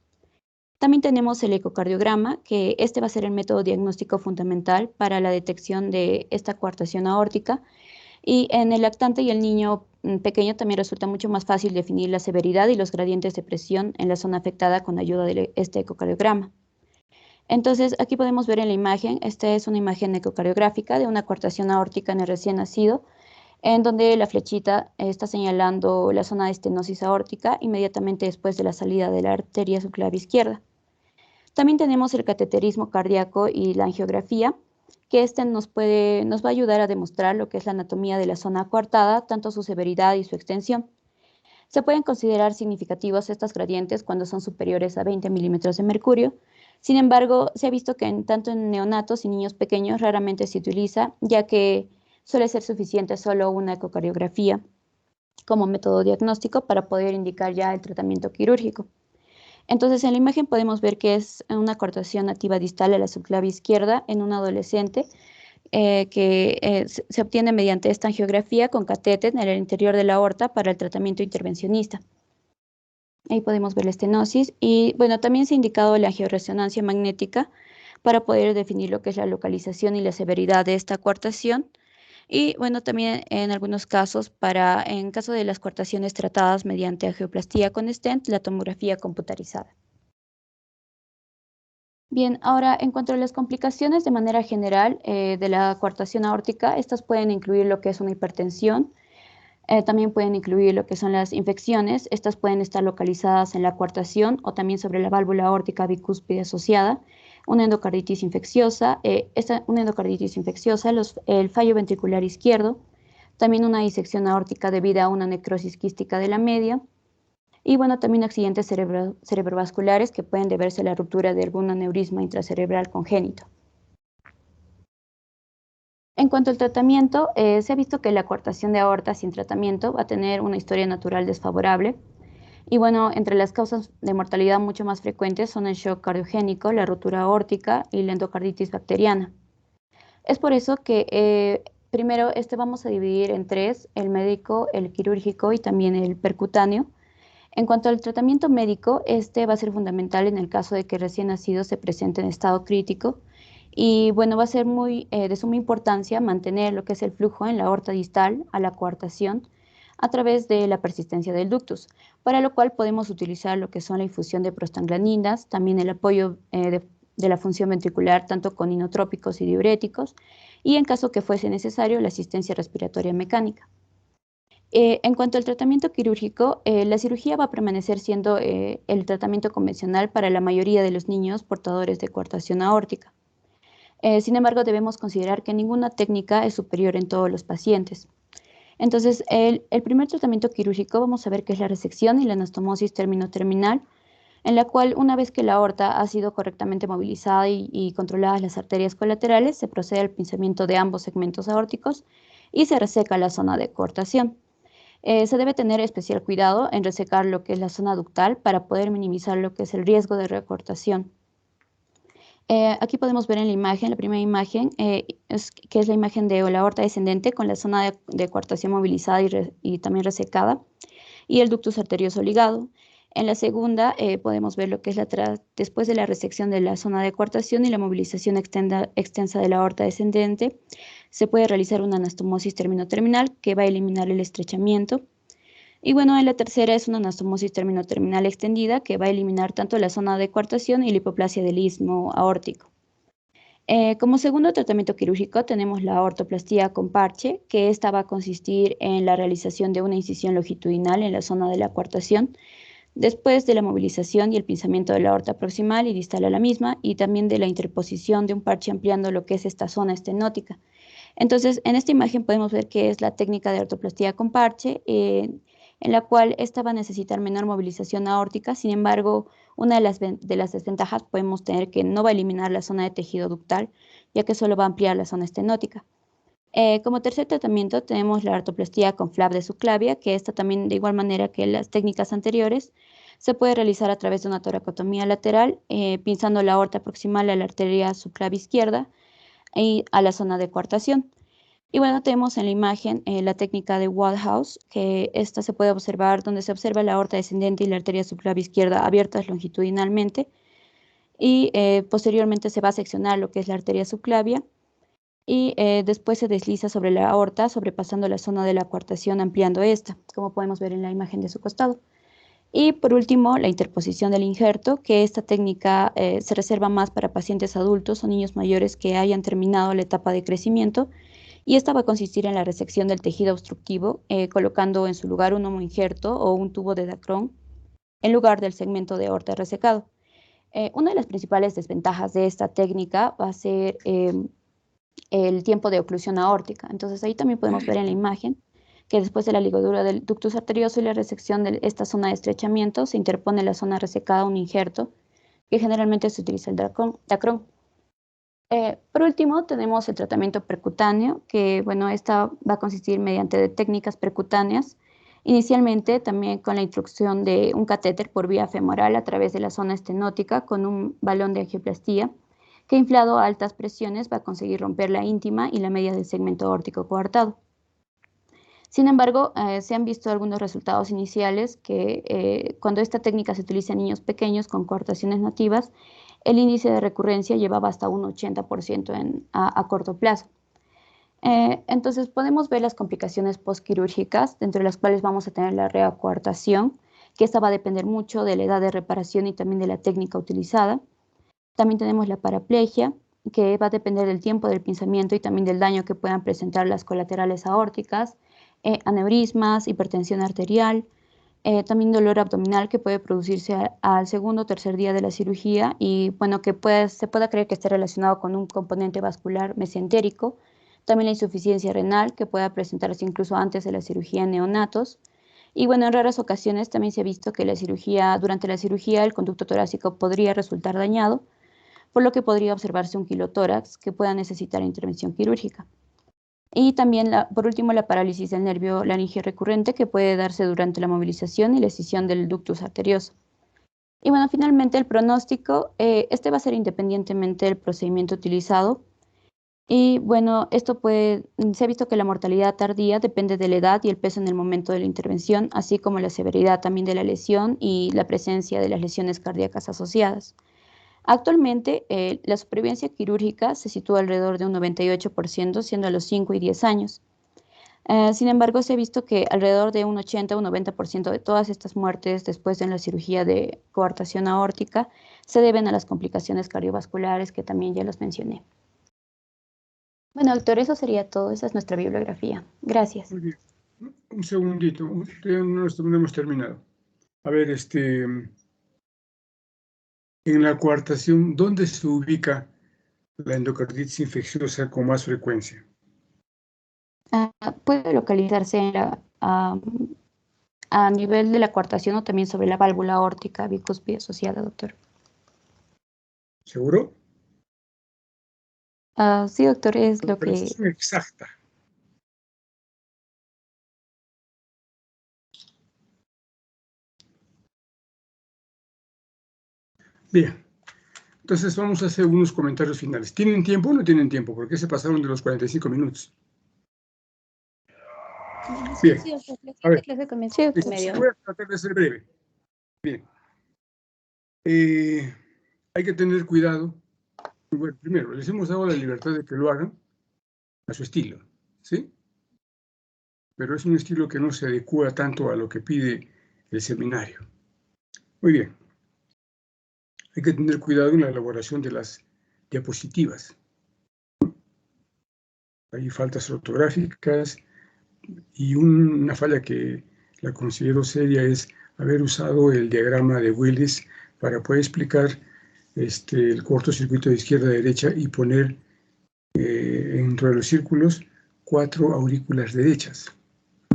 También tenemos el ecocardiograma, que este va a ser el método diagnóstico fundamental para la detección de esta coartación aórtica. Y en el lactante y el niño pequeño también resulta mucho más fácil definir la severidad y los gradientes de presión en la zona afectada con ayuda de este ecocardiograma. Entonces, aquí podemos ver en la imagen, esta es una imagen ecocardiográfica de una coartación aórtica en el recién nacido, en donde la flechita está señalando la zona de estenosis aórtica inmediatamente después de la salida de la arteria subclavia izquierda. También tenemos el cateterismo cardíaco y la angiografía, que nos va a ayudar a demostrar lo que es la anatomía de la zona coartada, tanto su severidad y su extensión. Se pueden considerar significativos estos gradientes cuando son superiores a 20 milímetros de mercurio. Sin embargo, se ha visto que tanto en neonatos y niños pequeños raramente se utiliza, ya que suele ser suficiente solo una ecocardiografía como método diagnóstico para poder indicar ya el tratamiento quirúrgico. Entonces, en la imagen podemos ver que es una coartación nativa distal a la subclavia izquierda en un adolescente que se obtiene mediante esta angiografía con catéter en el interior de la aorta para el tratamiento intervencionista. Ahí podemos ver la estenosis y bueno, también se ha indicado la angioresonancia magnética para poder definir lo que es la localización y la severidad de esta coartación. Y bueno, también en algunos casos, en caso de las coartaciones tratadas mediante angioplastía con stent, la tomografía computarizada. Bien, ahora en cuanto a las complicaciones de manera general de la coartación aórtica, estas pueden incluir lo que es una hipertensión, También pueden incluir lo que son las infecciones. Estas pueden estar localizadas en la coartación o también sobre la válvula aórtica bicúspide asociada, una endocarditis infecciosa, el fallo ventricular izquierdo, también una disección aórtica debida a una necrosis quística de la media, y bueno, también accidentes cerebrovasculares que pueden deberse a la ruptura de algún aneurisma intracerebral congénito. En cuanto al tratamiento, se ha visto que la coartación de aorta sin tratamiento va a tener una historia natural desfavorable. Y bueno, entre las causas de mortalidad mucho más frecuentes son el shock cardiogénico, la rotura aórtica y la endocarditis bacteriana. Es por eso que primero vamos a dividir en tres: el médico, el quirúrgico y también el percutáneo. En cuanto al tratamiento médico, va a ser fundamental en el caso de que recién nacido se presente en estado crítico. Y bueno, va a ser de suma importancia mantener lo que es el flujo en la aorta distal a la coartación a través de la persistencia del ductus, para lo cual podemos utilizar lo que son la infusión de prostaglandinas, también el apoyo de la función ventricular tanto con inotrópicos y diuréticos, y en caso que fuese necesario la asistencia respiratoria mecánica. En cuanto al tratamiento quirúrgico, la cirugía va a permanecer siendo el tratamiento convencional para la mayoría de los niños portadores de coartación aórtica. Sin embargo, debemos considerar que ninguna técnica es superior en todos los pacientes. Entonces, el primer tratamiento quirúrgico vamos a ver que es la resección y la anastomosis término-terminal, en la cual una vez que la aorta ha sido correctamente movilizada y controladas las arterias colaterales, se procede al pinzamiento de ambos segmentos aórticos y se reseca la zona de coartación. Se debe tener especial cuidado en resecar lo que es la zona ductal para poder minimizar lo que es el riesgo de recortación. Aquí podemos ver en la imagen, la primera imagen, que es la imagen de la aorta descendente con la zona de coartación movilizada y también resecada, y el ductus arterioso ligado. En la segunda podemos ver lo que es después de la resección de la zona de coartación y la movilización extensa de la aorta descendente, se puede realizar una anastomosis término-terminal que va a eliminar el estrechamiento. Y bueno, en la tercera es una anastomosis término-terminal extendida que va a eliminar tanto la zona de coartación y la hipoplasia del istmo aórtico. Como segundo tratamiento quirúrgico tenemos la aortoplastía con parche, que esta va a consistir en la realización de una incisión longitudinal en la zona de la coartación, después de la movilización y el pinzamiento de la aorta proximal y distal a la misma, y también de la interposición de un parche ampliando lo que es esta zona estenótica. Entonces, en esta imagen podemos ver que es la técnica de aortoplastía con parche, en la cual esta va a necesitar menor movilización aórtica. Sin embargo, una de las desventajas podemos tener que no va a eliminar la zona de tejido ductal, ya que solo va a ampliar la zona estenótica. Como tercer tratamiento tenemos la aortoplastía con flap de subclavia, que esta también, de igual manera que las técnicas anteriores, se puede realizar a través de una toracotomía lateral, pinzando la aorta proximal a la arteria subclavia izquierda y a la zona de coartación. Y bueno, tenemos en la imagen la técnica de Woodhouse, que esta se puede observar donde se observa la aorta descendente y la arteria subclavia izquierda abiertas longitudinalmente, y posteriormente se va a seccionar lo que es la arteria subclavia y después se desliza sobre la aorta, sobrepasando la zona de la coartación, ampliando esta, como podemos ver en la imagen de su costado. Y por último, la interposición del injerto, que esta técnica se reserva más para pacientes adultos o niños mayores que hayan terminado la etapa de crecimiento, y esta va a consistir en la resección del tejido obstructivo, colocando en su lugar un homoinjerto o un tubo de Dacron en lugar del segmento de aorta resecado. Una de las principales desventajas de esta técnica va a ser el tiempo de oclusión aórtica. Entonces ahí también podemos ver en la imagen que después de la ligadura del ductus arterioso y la resección de esta zona de estrechamiento, se interpone en la zona resecada un injerto, que generalmente se utiliza el Dacron. Por último, tenemos el tratamiento percutáneo, que bueno, esta va a consistir mediante técnicas percutáneas, inicialmente también con la introducción de un catéter por vía femoral a través de la zona estenótica con un balón de angioplastía, que inflado a altas presiones va a conseguir romper la íntima y la media del segmento aórtico coartado. Sin embargo, se han visto algunos resultados iniciales que cuando esta técnica se utiliza en niños pequeños con coartaciones nativas, el índice de recurrencia llevaba hasta un 80% a corto plazo. Entonces podemos ver las complicaciones postquirúrgicas, entre las cuales vamos a tener la recoartación, que esta va a depender mucho de la edad de reparación y también de la técnica utilizada. También tenemos la paraplegia, que va a depender del tiempo del pinzamiento y también del daño que puedan presentar las colaterales aórticas. aneurismas, hipertensión arterial, también dolor abdominal que puede producirse al segundo o tercer día de la cirugía y bueno, que se pueda creer que esté relacionado con un componente vascular mesentérico. También la insuficiencia renal que pueda presentarse incluso antes de la cirugía en neonatos. Y bueno, en raras ocasiones también se ha visto que durante la cirugía el conducto torácico podría resultar dañado, por lo que podría observarse un quilotórax que pueda necesitar intervención quirúrgica. Y también, por último, la parálisis del nervio laringio recurrente que puede darse durante la movilización y la escisión del ductus arterioso. Y bueno, finalmente el pronóstico, este va a ser independientemente del procedimiento utilizado. Y bueno, se ha visto que la mortalidad tardía depende de la edad y el peso en el momento de la intervención, así como la severidad también de la lesión y la presencia de las lesiones cardíacas asociadas. Actualmente, la supervivencia quirúrgica se sitúa alrededor de un 98%, siendo a los 5 y 10 años. Sin embargo, se ha visto que alrededor de un 80 o un 90% de todas estas muertes después de la cirugía de coartación aórtica se deben a las complicaciones cardiovasculares que también ya los mencioné. Bueno, doctor, eso sería todo. Esa es nuestra bibliografía. Gracias. Muy bien. Un segundito, no hemos terminado. A ver, en la coartación, ¿dónde se ubica la endocarditis infecciosa con más frecuencia? Puede localizarse a nivel de la coartación o también sobre la válvula aórtica bicúspide asociada, doctor. ¿Seguro? Sí, doctor, es lo que... Precisión exacta. Bien. Entonces vamos a hacer unos comentarios finales. ¿Tienen tiempo o no tienen tiempo? ¿Por qué se pasaron de los 45 minutos? Bien. A ver, voy a tratar de ser breve. Bien. Hay que tener cuidado. Bueno, primero, les hemos dado la libertad de que lo hagan a su estilo, ¿sí? Pero es un estilo que no se adecua tanto a lo que pide el seminario. Muy bien. Hay que tener cuidado en la elaboración de las diapositivas. Hay faltas ortográficas y una falla que la considero seria es haber usado el diagrama de Willis para poder explicar el cortocircuito de izquierda a derecha y poner dentro de los círculos 4 aurículas derechas.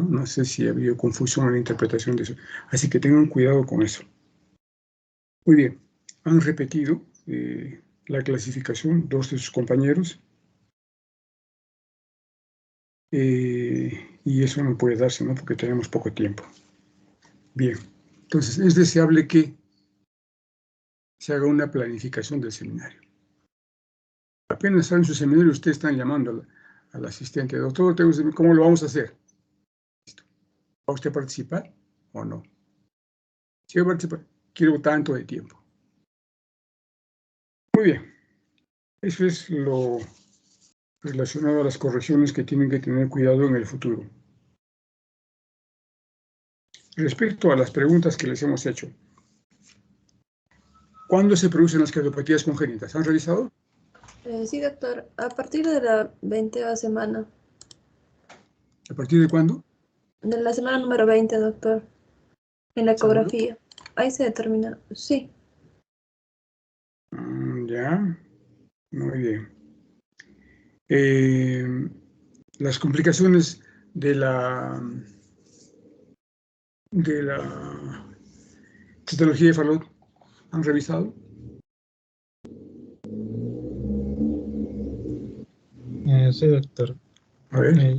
No sé si ha habido confusión en la interpretación de eso. Así que tengan cuidado con eso. Muy bien. Han repetido la clasificación 2 de sus compañeros. Y eso no puede darse, ¿no? Porque tenemos poco tiempo. Bien. Entonces, es deseable que se haga una planificación del seminario. Apenas salen su seminario, ustedes están llamando al asistente. Doctor, ¿cómo lo vamos a hacer? ¿Va usted a participar o no? Si va a participar, quiero tanto de tiempo. Muy bien. Eso es lo relacionado a las correcciones que tienen que tener cuidado en el futuro. Respecto a las preguntas que les hemos hecho, ¿cuándo se producen las cardiopatías congénitas? ¿Han revisado? Sí, doctor. A partir de la 20ª semana. ¿A partir de cuándo? De la semana número 20, doctor. En la ¿Seguro? ecografía. Ahí se determina. Sí. Ya. Muy bien. Las complicaciones de la citología de Fallot, ¿han revisado? Sí, doctor. A ver.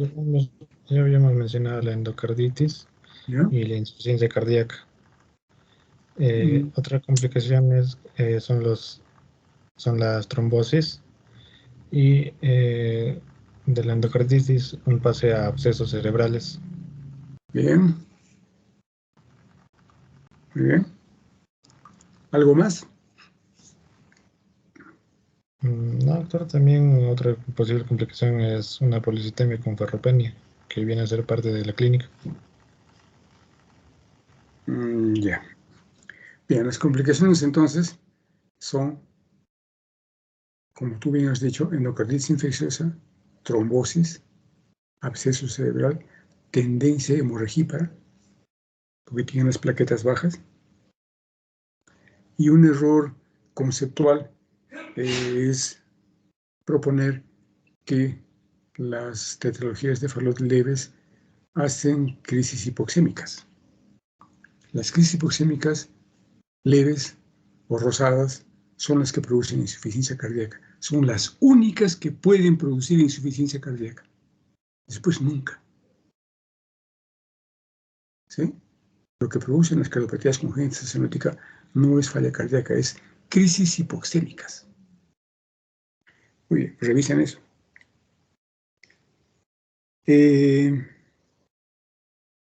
Ya habíamos mencionado la endocarditis ¿Ya? y la insuficiencia cardíaca. Otra complicación son las trombosis y de la endocarditis un pase a abscesos cerebrales. Bien. Muy bien. ¿Algo más? No, doctor, también otra posible complicación es una policitemia con ferropenia, que viene a ser parte de la clínica. Ya. Bien, las complicaciones entonces son, como tú bien has dicho, endocarditis infecciosa, trombosis, absceso cerebral, tendencia hemorragípara, porque tienen las plaquetas bajas. Y un error conceptual es proponer que las tetralogías de Fallot leves hacen crisis hipoxémicas. Las crisis hipoxémicas leves o rosadas son las que producen insuficiencia cardíaca. Son las únicas que pueden producir insuficiencia cardíaca. Después nunca. ¿Sí? Lo que producen las cardiopatías congénitas acenóticas no es falla cardíaca, es crisis hipoxémicas. Muy bien, revisen eso.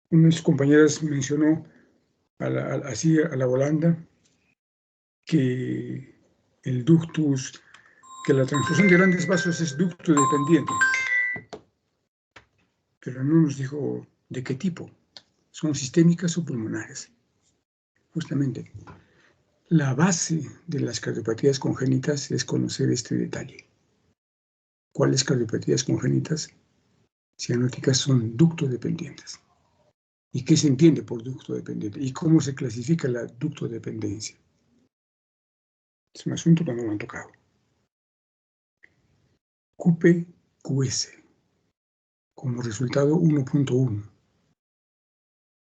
Una de sus compañeras mencionó así a la volanda que el ductus, que la transfusión de grandes vasos es ducto dependiente, pero no nos dijo de qué tipo. ¿Son sistémicas o pulmonares? Justamente, la base de las cardiopatías congénitas es conocer este detalle. ¿Cuáles cardiopatías congénitas cianóticas son ducto dependientes? ¿Y qué se entiende por ducto dependiente? ¿Y cómo se clasifica la ducto dependencia? Es un asunto que no lo han tocado. QP-QS, como resultado 1.1,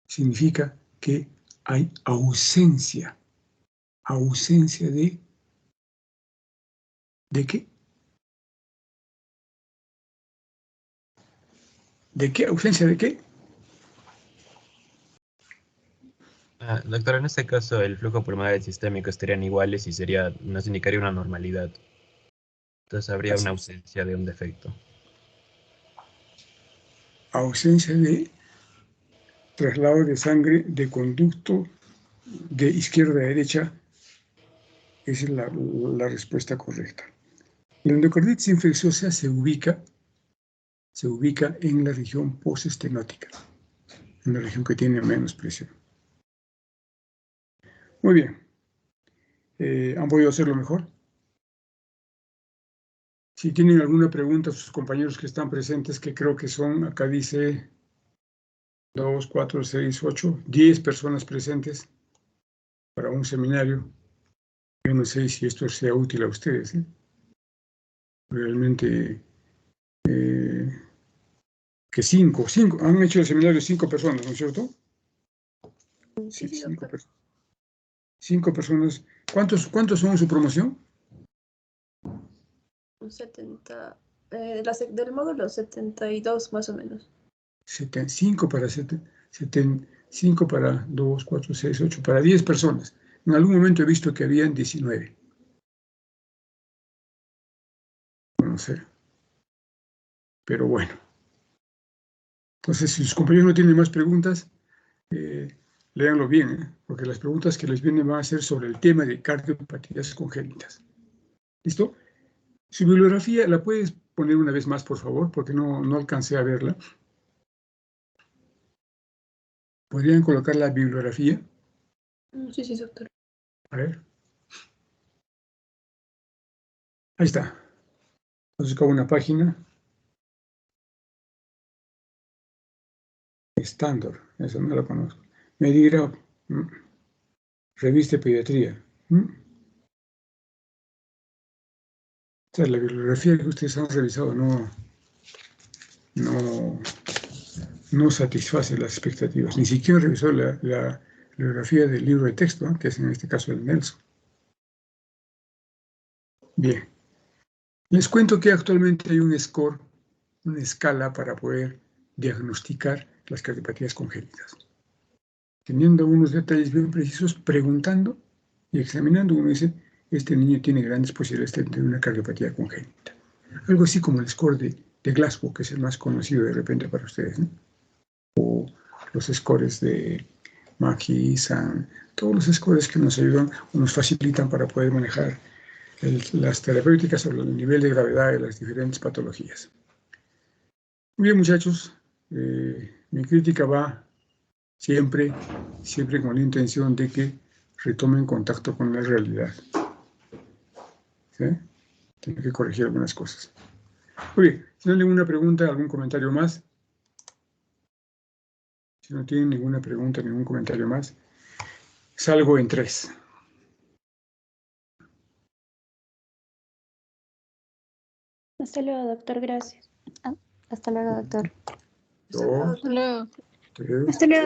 significa que hay ausencia ¿de qué? ¿De qué? ¿Ausencia de qué? Doctor, en este caso el flujo pulmonar y sistémico estarían iguales y nos indicaría una normalidad. Entonces habría una ausencia de un defecto. Ausencia de traslado de sangre de conducto de izquierda a derecha. Esa es la respuesta correcta. La endocarditis infecciosa se ubica en la región postestenótica, en la región que tiene menos presión. Muy bien. ¿Han podido hacerlo mejor? Si tienen alguna pregunta, sus compañeros que están presentes, que creo que son, acá dice 2, 4, 6, 8, 10 personas presentes para un seminario. Yo no sé si esto sea útil a ustedes, ¿eh? Realmente que 5, han hecho el seminario 5 personas, ¿no es cierto? Sí, 5 personas. 5 personas. ¿Cuántos son en su promoción? 70, del módulo 72 más o menos. 5 para 5 para 2, 4, 6, 8, para 10 personas. En algún momento he visto que habían 19. No sé. Pero bueno. Entonces, si sus compañeros no tienen más preguntas, léanlo bien, porque las preguntas que les vienen van a ser sobre el tema de cardiopatías congénitas. ¿Listo? Su bibliografía, ¿la puedes poner una vez más, por favor? Porque no alcancé a verla. ¿Podrían colocar la bibliografía? Sí, doctor. A ver. Ahí está. Entonces, como una página. Estándar, eso no lo conozco. Medigraph, revista de pediatría. O sea, la bibliografía que ustedes han revisado no satisface las expectativas. Ni siquiera revisó la bibliografía del libro de texto, ¿no? Que es en este caso el Nelson. Bien. Les cuento que actualmente hay un score, una escala para poder diagnosticar las cardiopatías congénitas. Teniendo unos detalles bien precisos, preguntando y examinando, uno dice, este niño tiene grandes posibilidades de tener una cardiopatía congénita. Algo así como el score de Glasgow, que es el más conocido de repente para ustedes, ¿no? O los scores de Mackey, San, todos los scores que nos ayudan o nos facilitan para poder manejar las terapéuticas sobre el nivel de gravedad de las diferentes patologías. Muy bien, muchachos, mi crítica va siempre con la intención de que retomen contacto con la realidad. ¿Sí? Tengo que corregir algunas cosas. Muy bien, si no hay ninguna pregunta, algún comentario más. Si no tienen ninguna pregunta, ningún comentario más, salgo en 3. Hasta luego, doctor. Gracias. Hasta luego, doctor. Yo, Hasta luego. 3. Hasta luego.